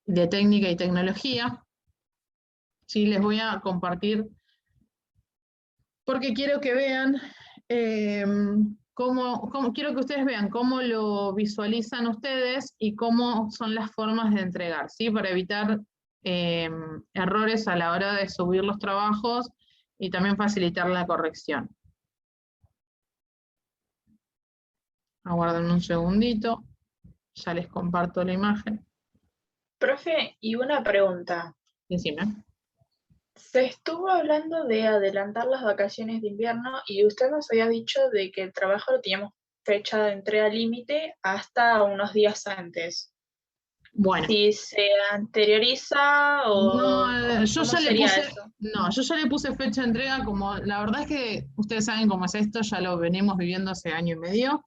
técnica y tecnología. Sí, les voy a compartir, porque quiero que vean quiero que ustedes vean cómo lo visualizan ustedes y cómo son las formas de entregar, ¿sí? Para evitar errores a la hora de subir los trabajos y también facilitar la corrección. Aguarden un segundito, ya les comparto la imagen. Profe, y una pregunta. Decime. Se estuvo hablando de adelantar las vacaciones de invierno y usted nos había dicho de que el trabajo lo teníamos fecha de entrega límite hasta unos días antes. Bueno. Si se anterioriza o No, yo ¿cómo ya le sería puse, eso? no, yo ya le puse fecha de entrega, como la verdad es que ustedes saben cómo es esto, ya lo venimos viviendo hace año y medio.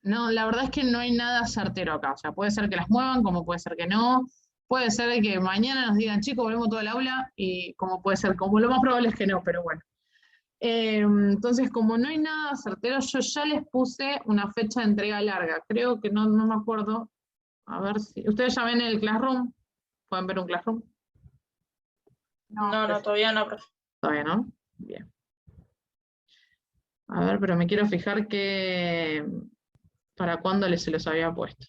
No, la verdad es que no hay nada certero acá, o sea, puede ser que las muevan, como puede ser que no, puede ser que mañana nos digan, chicos, volvemos todo el aula, y como puede ser, como lo más probable es que no, pero bueno. Entonces, como no hay nada certero, yo ya les puse una fecha de entrega larga, creo que no me acuerdo, a ver si, ustedes ya ven el Classroom, ¿pueden ver un Classroom? No, todavía no, profe. Todavía no, bien. A ver, pero me quiero fijar que para cuándo se los había puesto.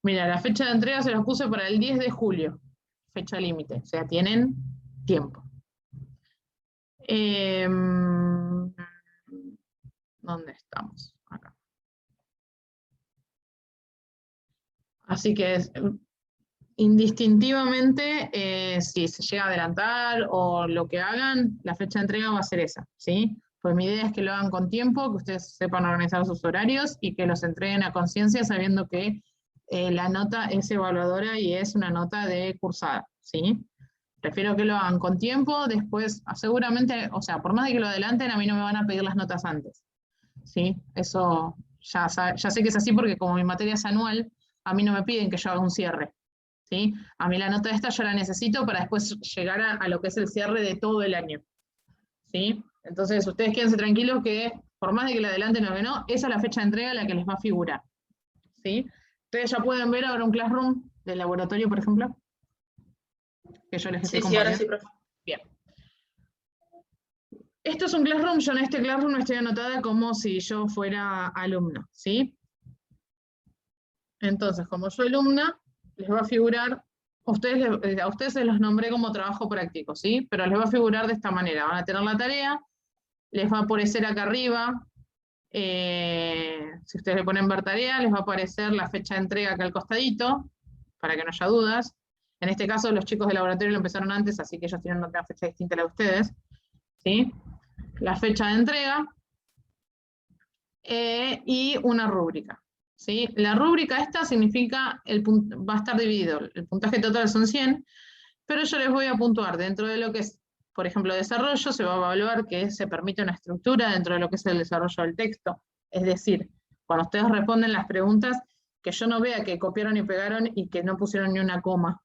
Mira, la fecha de entrega se los puse para el 10 de julio, fecha límite, o sea, tienen tiempo. ¿Dónde estamos? Acá. Así que indistintivamente, si se llega a adelantar o lo que hagan, la fecha de entrega va a ser esa, ¿sí? Pues mi idea es que lo hagan con tiempo, que ustedes sepan organizar sus horarios y que los entreguen a conciencia sabiendo que la nota es evaluadora y es una nota de cursada, ¿sí? Prefiero que lo hagan con tiempo, después seguramente, o sea, por más de que lo adelanten, a mí no me van a pedir las notas antes, ¿sí? Eso ya sé que es así porque como mi materia es anual, a mí no me piden que yo haga un cierre, ¿sí? A mí la nota esta yo la necesito para después llegar a lo que es el cierre de todo el año, ¿sí? Entonces ustedes quédense tranquilos que por más de que la adelanten o que no, esa es la fecha de entrega a la que les va a figurar, ¿sí? Ustedes ya pueden ver ahora un Classroom del laboratorio, por ejemplo, que yo les estoy compartiendo. Sí, ahora sí, profe. Bien. Esto es un Classroom, yo en este Classroom estoy anotada como si yo fuera alumna, ¿sí? Entonces, como soy alumna, les va a figurar, a ustedes se los nombré como trabajo práctico, ¿sí? Pero les va a figurar de esta manera, van a tener la tarea, les va a aparecer acá arriba, si ustedes le ponen ver tarea, les va a aparecer la fecha de entrega acá al costadito, para que no haya dudas. En este caso, los chicos del laboratorio lo empezaron antes, así que ellos tienen otra fecha distinta a la de ustedes, ¿sí? La fecha de entrega y una rúbrica, ¿sí? La rúbrica esta significa, va a estar dividido, el puntaje total son 100, pero yo les voy a puntuar dentro de lo que es, por ejemplo, desarrollo, se va a evaluar que se permite una estructura dentro de lo que es el desarrollo del texto, es decir, cuando ustedes responden las preguntas, que yo no vea que copiaron y pegaron y que no pusieron ni una coma,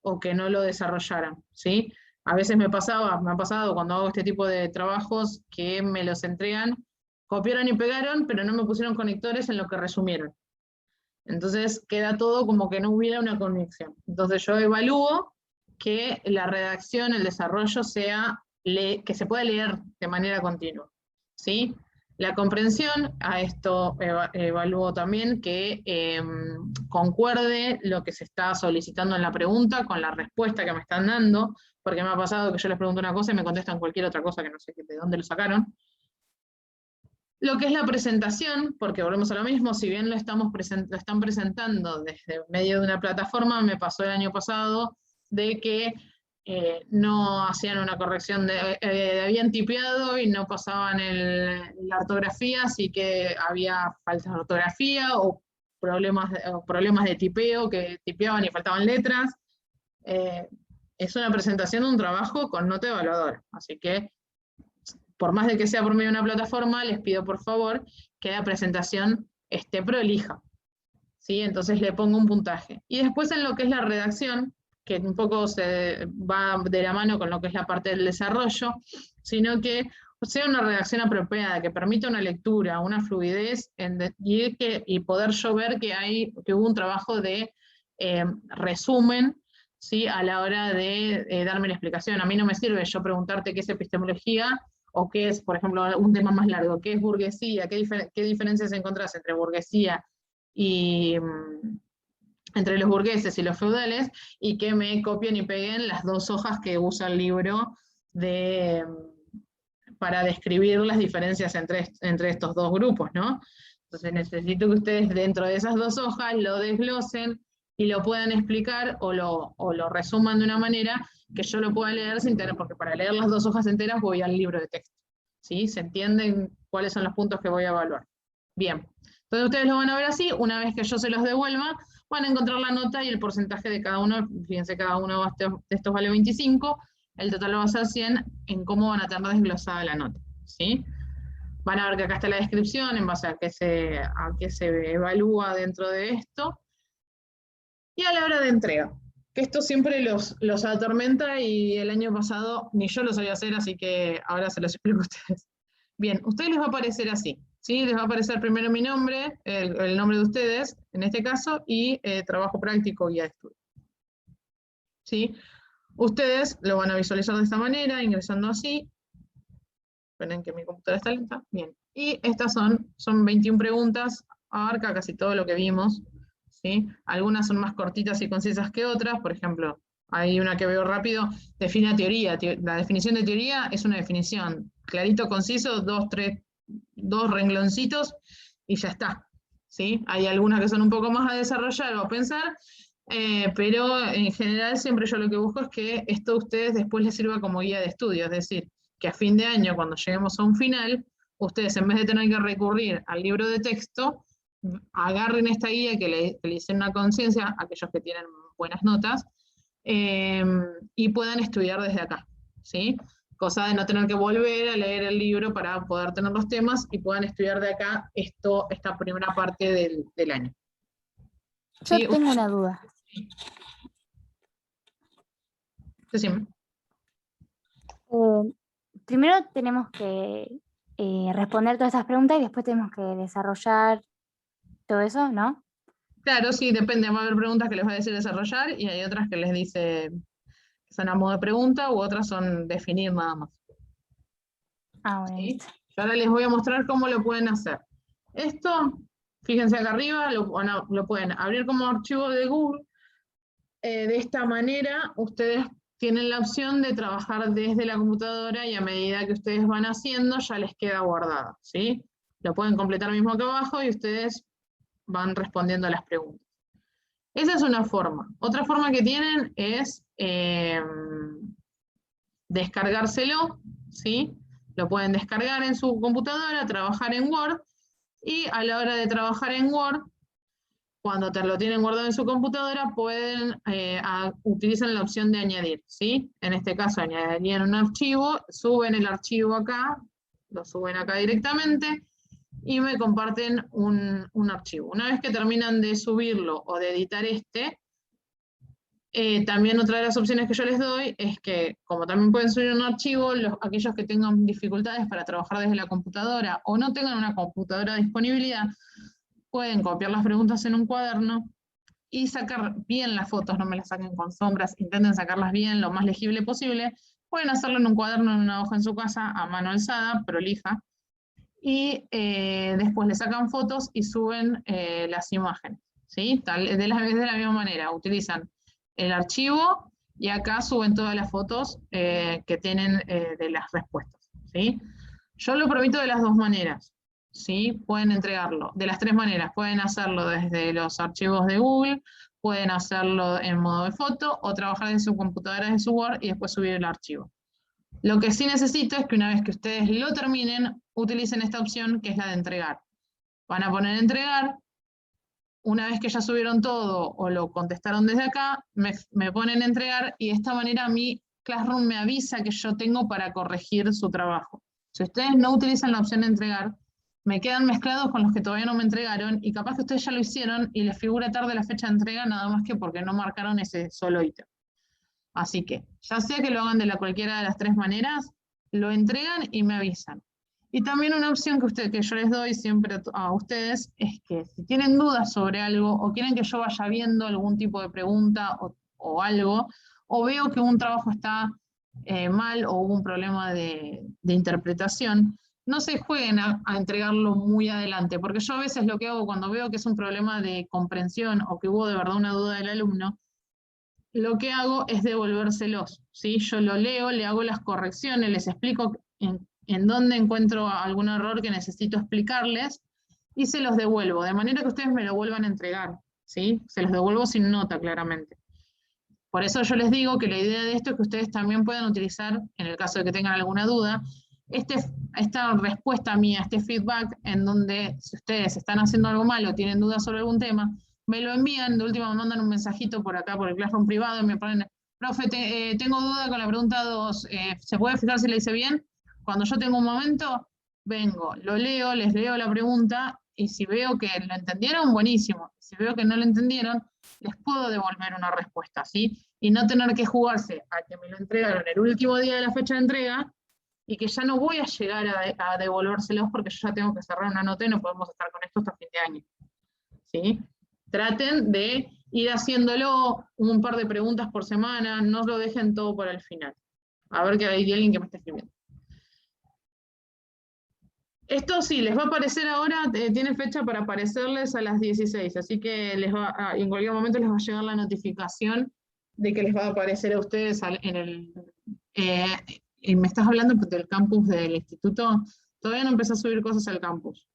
o que no lo desarrollaran, ¿sí? A veces me ha pasado cuando hago este tipo de trabajos que me los entregan, copiaron y pegaron, pero no me pusieron conectores en lo que resumieron. Entonces queda todo como que no hubiera una conexión. Entonces yo evalúo que la redacción, el desarrollo que se pueda leer de manera continua, ¿sí? La comprensión, a esto evalúo también que concuerde lo que se está solicitando en la pregunta con la respuesta que me están dando, porque me ha pasado que yo les pregunto una cosa y me contestan cualquier otra cosa que no sé de dónde lo sacaron. Lo que es la presentación, porque volvemos a lo mismo, si bien lo están presentando desde medio de una plataforma, me pasó el año pasado de que no hacían una corrección, habían tipeado y no pasaban la ortografía, así que había faltas de ortografía o problemas de tipeo, que tipeaban y faltaban letras. Es una presentación de un trabajo con nota evaluadora, así que por más de que sea por medio de una plataforma, les pido por favor que la presentación esté prolija, ¿sí? Entonces le pongo un puntaje. Y después en lo que es la redacción, que un poco se va de la mano con lo que es la parte del desarrollo, sino que sea una redacción apropiada, que permita una lectura, una fluidez, y poder yo ver que hubo un trabajo de resumen, ¿sí? A la hora de darme la explicación. A mí no me sirve yo preguntarte qué es epistemología, o qué es, por ejemplo, un tema más largo, qué es burguesía, qué diferencias encontrás entre burguesía y entre los burgueses y los feudales, y que me copien y peguen las dos hojas que usa el libro para describir las diferencias entre estos dos grupos, ¿no? Entonces necesito que ustedes dentro de esas dos hojas lo desglosen y lo puedan explicar o lo resuman de una manera que yo lo pueda leer sin tener, porque para leer las dos hojas enteras voy al libro de texto, ¿sí? ¿Se entienden cuáles son los puntos que voy a evaluar? Bien, entonces ustedes lo van a ver así, una vez que yo se los devuelva, van a encontrar la nota y el porcentaje de cada uno, fíjense, cada uno de estos vale 25, el total va a ser 100 en cómo van a tener desglosada la nota, ¿sí? Van a ver que acá está la descripción en base a qué se evalúa dentro de esto, y a la hora de entrega, que esto siempre los atormenta y el año pasado ni yo lo sabía hacer, así que ahora se los explico a ustedes. Bien, a ustedes les va a aparecer así, ¿sí? Les va a aparecer primero mi nombre, el nombre de ustedes, en este caso, y trabajo práctico, guía de estudio. ¿Sí? Ustedes lo van a visualizar de esta manera, ingresando así. Esperen que mi computadora está lenta. Bien. Y estas son 21 preguntas, abarca casi todo lo que vimos, ¿sí? Algunas son más cortitas y concisas que otras, por ejemplo, hay una que veo rápido, define teoría. La definición de teoría es una definición clarito, conciso, dos rengloncitos y ya está, ¿sí? Hay algunas que son un poco más a desarrollar o a pensar, pero en general siempre yo lo que busco es que esto a ustedes después les sirva como guía de estudio, es decir, que a fin de año, cuando lleguemos a un final, ustedes en vez de tener que recurrir al libro de texto, agarren esta guía que le dicen una conciencia a aquellos que tienen buenas notas, y puedan estudiar desde acá, ¿sí? Cosa de no tener que volver a leer el libro para poder tener los temas y puedan estudiar de acá esta primera parte del año. Yo ¿Sí? tengo una duda. Decime. Primero tenemos que responder todas esas preguntas y después tenemos que desarrollar todo eso, ¿no? Claro, sí, depende. Va a haber preguntas que les va a decir desarrollar y hay otras que les dice que son a modo de pregunta u otras son definir nada más. Ah, bueno. ¿Sí? Yo ahora les voy a mostrar cómo lo pueden hacer. Esto, fíjense acá arriba, lo pueden abrir como archivo de Google. De esta manera, ustedes tienen la opción de trabajar desde la computadora y a medida que ustedes van haciendo, ya les queda guardado, ¿sí? Lo pueden completar mismo acá abajo y ustedes van respondiendo a las preguntas. Esa es una forma. Otra forma que tienen es descargárselo, ¿sí? Lo pueden descargar en su computadora, trabajar en Word, y a la hora de trabajar en Word, cuando lo tienen guardado en su computadora, utilizan la opción de añadir, ¿sí? En este caso añadirían un archivo, suben el archivo acá, lo suben acá directamente, y me comparten un archivo. Una vez que terminan de subirlo o de editar también otra de las opciones que yo les doy es que, como también pueden subir un archivo, aquellos que tengan dificultades para trabajar desde la computadora o no tengan una computadora de disponibilidad, pueden copiar las preguntas en un cuaderno y sacar bien las fotos, no me las saquen con sombras, intenten sacarlas bien, lo más legible posible. Pueden hacerlo en un cuaderno, en una hoja en su casa, a mano alzada, prolija, y después le sacan fotos y suben las imágenes, ¿sí? De la misma manera, utilizan el archivo y acá suben todas las fotos que tienen de las respuestas, ¿sí? Yo lo permito de las dos maneras, ¿sí? Pueden entregarlo de las tres maneras, pueden hacerlo desde los archivos de Google, pueden hacerlo en modo de foto o trabajar en su computadora, de su Word y después subir el archivo. Lo que sí necesito es que una vez que ustedes lo terminen, utilicen esta opción que es la de entregar. Van a poner entregar, una vez que ya subieron todo o lo contestaron desde acá, me ponen entregar y de esta manera a mí Classroom me avisa que yo tengo para corregir su trabajo. Si ustedes no utilizan la opción de entregar, me quedan mezclados con los que todavía no me entregaron y capaz que ustedes ya lo hicieron y les figura tarde la fecha de entrega nada más que porque no marcaron ese solo ítem. Así que, ya sea que lo hagan de cualquiera de las tres maneras, lo entregan y me avisan. Y también una opción que yo les doy siempre a ustedes es que si tienen dudas sobre algo o quieren que yo vaya viendo algún tipo de pregunta o algo, o veo que un trabajo está mal o hubo un problema de interpretación, no se jueguen a entregarlo muy adelante, porque yo a veces lo que hago cuando veo que es un problema de comprensión o que hubo de verdad una duda del alumno, lo que hago es devolvérselos, ¿sí? Yo lo leo, le hago las correcciones, les explico en dónde encuentro algún error que necesito explicarles y se los devuelvo, de manera que ustedes me lo vuelvan a entregar, ¿sí? Se los devuelvo sin nota, claramente. Por eso yo les digo que la idea de esto es que ustedes también puedan utilizar, en el caso de que tengan alguna duda, esta respuesta mía, este feedback, en donde si ustedes están haciendo algo malo, tienen dudas sobre algún tema, me lo envían, de última me mandan un mensajito por acá, por el Classroom privado, y me ponen, profe, tengo duda con la pregunta 2, ¿se puede fijar si la hice bien? Cuando yo tengo un momento, vengo, lo leo, les leo la pregunta, y si veo que lo entendieron, buenísimo. Si veo que no lo entendieron, les puedo devolver una respuesta, ¿sí? Y no tener que jugarse a que me lo entregaron el último día de la fecha de entrega, y que ya no voy a llegar a devolvérselos porque yo ya tengo que cerrar una nota y no podemos estar con esto hasta fin de año, ¿sí? Traten de ir haciéndolo un par de preguntas por semana, no lo dejen todo para el final. A ver que hay alguien que me está escribiendo. Esto sí, les va a aparecer ahora, tiene fecha para aparecerles a las 16, así que en cualquier momento les va a llegar la notificación de que les va a aparecer a ustedes en el... y me estás hablando del campus del instituto, todavía no empecé a subir cosas al campus.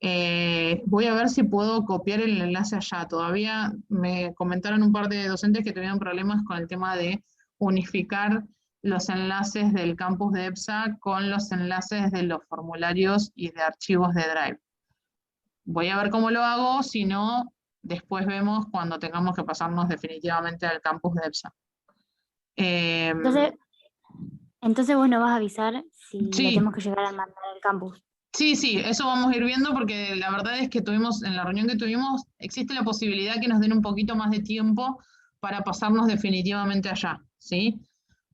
Voy a ver si puedo copiar el enlace allá. Todavía me comentaron un par de docentes que tuvieron problemas con el tema de unificar los enlaces del campus de EPSA con los enlaces de los formularios y de archivos de Drive. Voy a ver cómo lo hago, si no, después vemos cuando tengamos que pasarnos definitivamente al campus de EPSA. Entonces vos nos vas a avisar si Sí. le tenemos que llegar a mandar al campus. Sí, eso vamos a ir viendo porque la verdad es que en la reunión que tuvimos, existe la posibilidad que nos den un poquito más de tiempo para pasarnos definitivamente allá, ¿sí?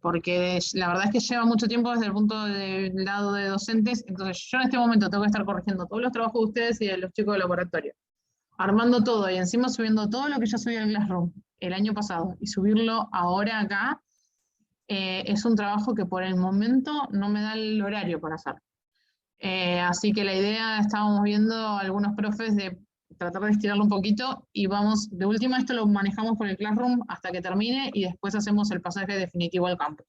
Porque la verdad es que lleva mucho tiempo desde el punto del lado de docentes, entonces yo en este momento tengo que estar corrigiendo todos los trabajos de ustedes y de los chicos del laboratorio, armando todo y encima subiendo todo lo que ya subí al Classroom el año pasado y subirlo ahora acá, es un trabajo que por el momento no me da el horario para hacer. Así que la idea, estábamos viendo algunos profes de tratar de estirarlo un poquito y vamos, de última esto lo manejamos por el Classroom hasta que termine y después hacemos el pasaje definitivo al campus.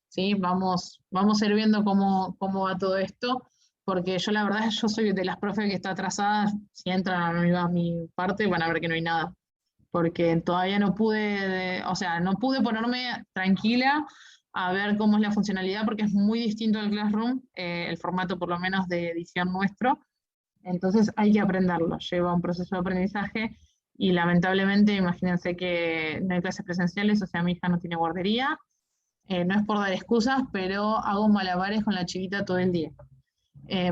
¿Sí? Vamos a ir viendo cómo va todo esto, porque yo la verdad, yo soy de las profes que está atrasada, si entran a mi parte van a ver que no hay nada, porque todavía no pude ponerme tranquila a ver cómo es la funcionalidad, porque es muy distinto al Classroom, el formato por lo menos de edición nuestro, entonces hay que aprenderlo, lleva un proceso de aprendizaje, y lamentablemente, imagínense que no hay clases presenciales, o sea, mi hija no tiene guardería, no es por dar excusas, pero hago malabares con la chiquita todo el día.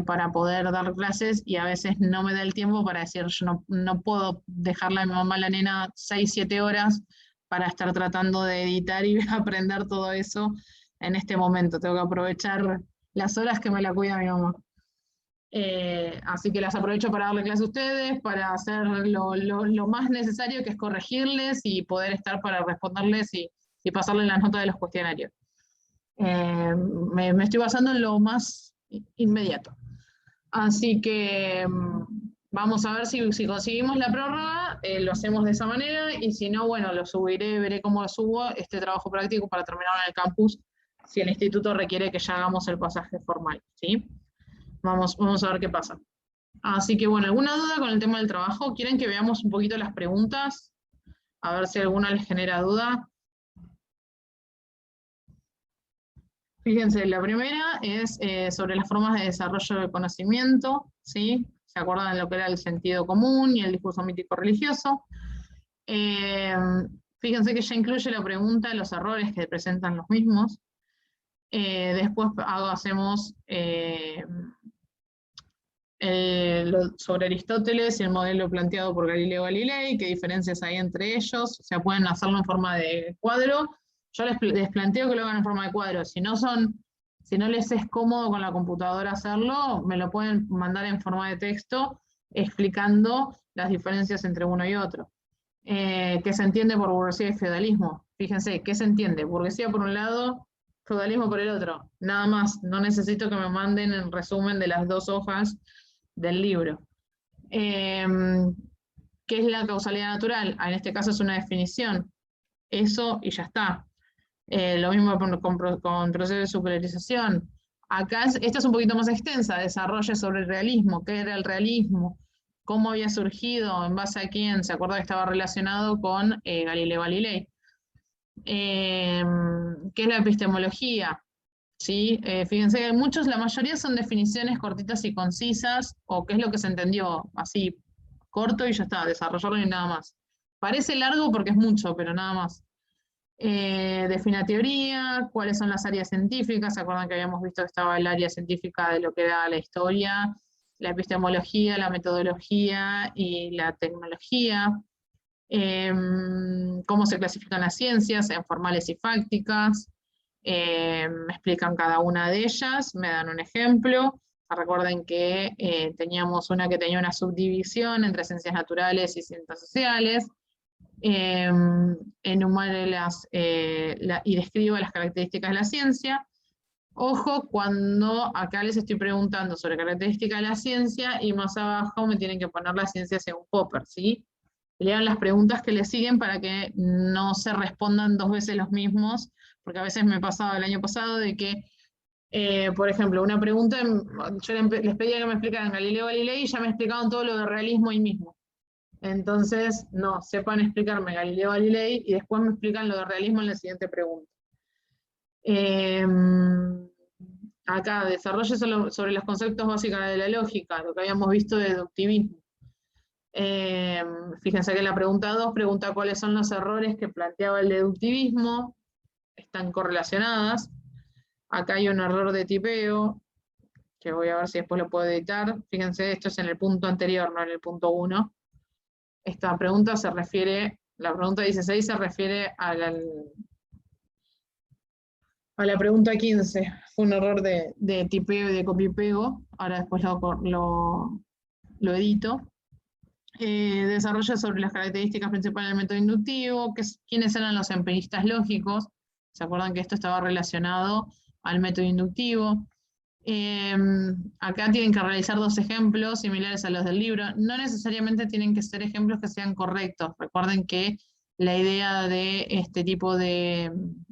para poder dar clases, y a veces no me da el tiempo para decir, yo no puedo dejarle a mi mamá, la nena, 6, 7 horas para estar tratando de editar y aprender todo eso en este momento. Tengo que aprovechar las horas que me la cuida mi mamá. Así que las aprovecho para darle clase a ustedes, para hacer lo más necesario, que es corregirles y poder estar para responderles y pasarles las notas de los cuestionarios. Me estoy basando en lo más inmediato. Así que vamos a ver si conseguimos la prórroga, lo hacemos de esa manera, y si no, bueno, lo subiré, veré cómo lo subo, este trabajo práctico para terminar en el campus, si el instituto requiere que ya hagamos el pasaje formal, ¿sí? Vamos a ver qué pasa. Así que bueno, ¿alguna duda con el tema del trabajo? ¿Quieren que veamos un poquito las preguntas? A ver si alguna les genera duda. Fíjense, la primera es sobre las formas de desarrollo del conocimiento, ¿sí? ¿Se acuerdan de lo que era el sentido común y el discurso mítico religioso? Fíjense que ya incluye la pregunta de los errores que presentan los mismos. Después hacemos sobre Aristóteles y el modelo planteado por Galileo Galilei, qué diferencias hay entre ellos. O sea, pueden hacerlo en forma de cuadro. Yo les planteo que lo hagan en forma de cuadro. Si no les es cómodo con la computadora hacerlo, me lo pueden mandar en forma de texto, explicando las diferencias entre uno y otro. ¿Qué se entiende por burguesía y feudalismo? Fíjense, ¿qué se entiende? Burguesía por un lado, feudalismo por el otro. Nada más, no necesito que me manden el resumen de las 2 hojas del libro. ¿Qué es la causalidad natural? En este caso es una definición. Eso y ya está. Lo mismo con proceso de superiorización. Acá esta es un poquito más extensa, desarrollo sobre el realismo. ¿Qué era el realismo? ¿Cómo había surgido? ¿En base a quién? ¿Se acuerda que estaba relacionado con Galileo Galilei? ¿Qué es la epistemología? ¿Sí? Fíjense que la mayoría son definiciones cortitas y concisas, o qué es lo que se entendió, así, corto y ya está, desarrollarlo y nada más. Parece largo porque es mucho, pero nada más. Define teoría, cuáles son las áreas científicas. ¿Se acuerdan que habíamos visto que estaba el área científica de lo que era la historia, la epistemología, la metodología y la tecnología? Cómo se clasifican las ciencias en formales y fácticas. Me explican cada una de ellas, me dan un ejemplo. Recuerden que teníamos una que tenía una subdivisión entre ciencias naturales y ciencias sociales. Enumere y describa las características de la ciencia. Ojo, cuando acá les estoy preguntando sobre características de la ciencia y más abajo me tienen que poner la ciencia según Popper, ¿sí? Lean las preguntas que les siguen para que no se respondan 2 veces los mismos, porque a veces me pasaba el año pasado de que, por ejemplo, una pregunta, yo les pedía que me explicaran Galileo Galilei y ya me explicaban todo lo de realismo ahí mismo. Entonces, no, sepan explicarme Galileo Galilei y después me explican lo de realismo en la siguiente pregunta. Acá, desarrollo sobre los conceptos básicos de la lógica, lo que habíamos visto de deductivismo. Fíjense que la pregunta 2 pregunta cuáles son los errores que planteaba el deductivismo, están correlacionadas. Acá hay un error de tipeo, que voy a ver si después lo puedo editar. Fíjense, esto es en el punto anterior, no en el punto 1. Esta pregunta se refiere, la pregunta 16 se refiere a la pregunta 15. Fue un error de tipeo y de copy-pego, ahora después lo edito. Desarrollo sobre las características principales del método inductivo, quiénes eran los empiristas lógicos. ¿Se acuerdan que esto estaba relacionado al método inductivo? Acá tienen que realizar 2 ejemplos similares a los del libro. No necesariamente tienen que ser ejemplos que sean correctos. Recuerden que la idea de este tipo de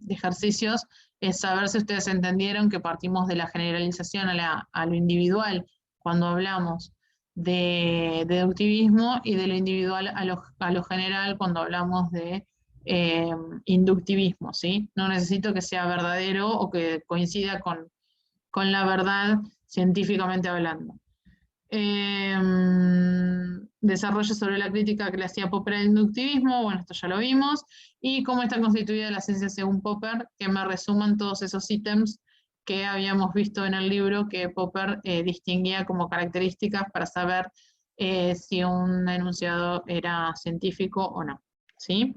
ejercicios es saber si ustedes entendieron que partimos de la generalización a lo individual cuando hablamos de deductivismo y de lo individual a lo general cuando hablamos de inductivismo, ¿sí? No necesito que sea verdadero o que coincida con la verdad científicamente hablando. Desarrollo sobre la crítica que le hacía Popper al inductivismo, bueno, esto ya lo vimos, y cómo está constituida la ciencia según Popper, que me resuman todos esos ítems que habíamos visto en el libro que Popper distinguía como características para saber si un enunciado era científico o no. ¿Sí?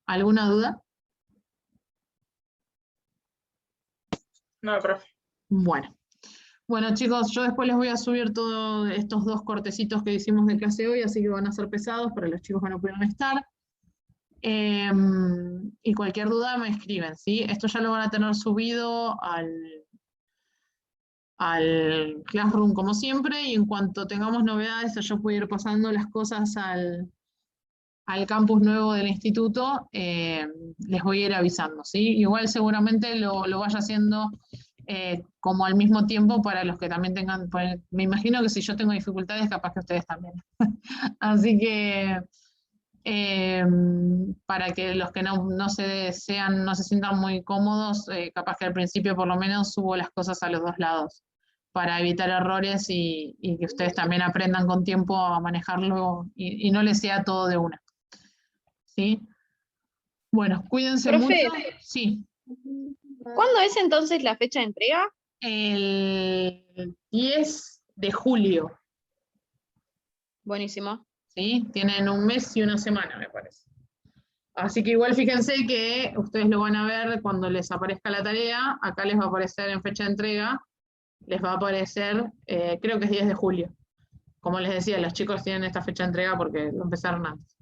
¿Alguna duda? No, profe. Bueno. Bueno, chicos, yo después les voy a subir todos estos 2 cortecitos que hicimos de clase hoy, así que van a ser pesados para los chicos que no pudieron estar. Y cualquier duda me escriben, ¿sí? Esto ya lo van a tener subido al Classroom como siempre, y en cuanto tengamos novedades, yo puedo ir pasando las cosas al campus nuevo del instituto, les voy a ir avisando, ¿sí? Igual seguramente lo vaya haciendo como al mismo tiempo para los que también tengan, pues, me imagino que si yo tengo dificultades, capaz que ustedes también. Así que para que los que no se sientan muy cómodos, capaz que al principio por lo menos subo las cosas a los 2 lados, para evitar errores y que ustedes también aprendan con tiempo a manejarlo y no les sea todo de una. ¿Sí? Bueno, cuídense Profe. mucho. Sí. ¿Cuándo es entonces la fecha de entrega? El 10 de julio. Buenísimo. ¿Sí? Tienen un mes y una semana, me parece. Así que igual fíjense que ustedes lo van a ver cuando les aparezca la tarea. Acá les va a aparecer en fecha de entrega. Les va a aparecer, creo que es 10 de julio. Como les decía, los chicos tienen esta fecha de entrega porque lo empezaron antes.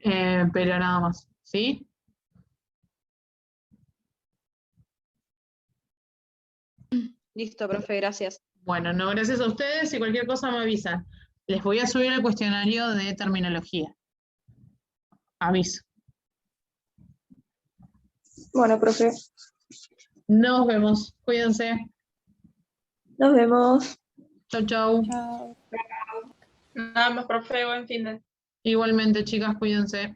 Pero nada más. ¿Sí? Listo, profe, gracias. Bueno, no, gracias a ustedes y cualquier cosa me avisan. Les voy a subir el cuestionario de terminología. Aviso. Bueno, profe. Nos vemos. Cuídense. Nos vemos. Chau, chau. Chao. Nada más, profe. Buen fin de. Igualmente, chicas, cuídense.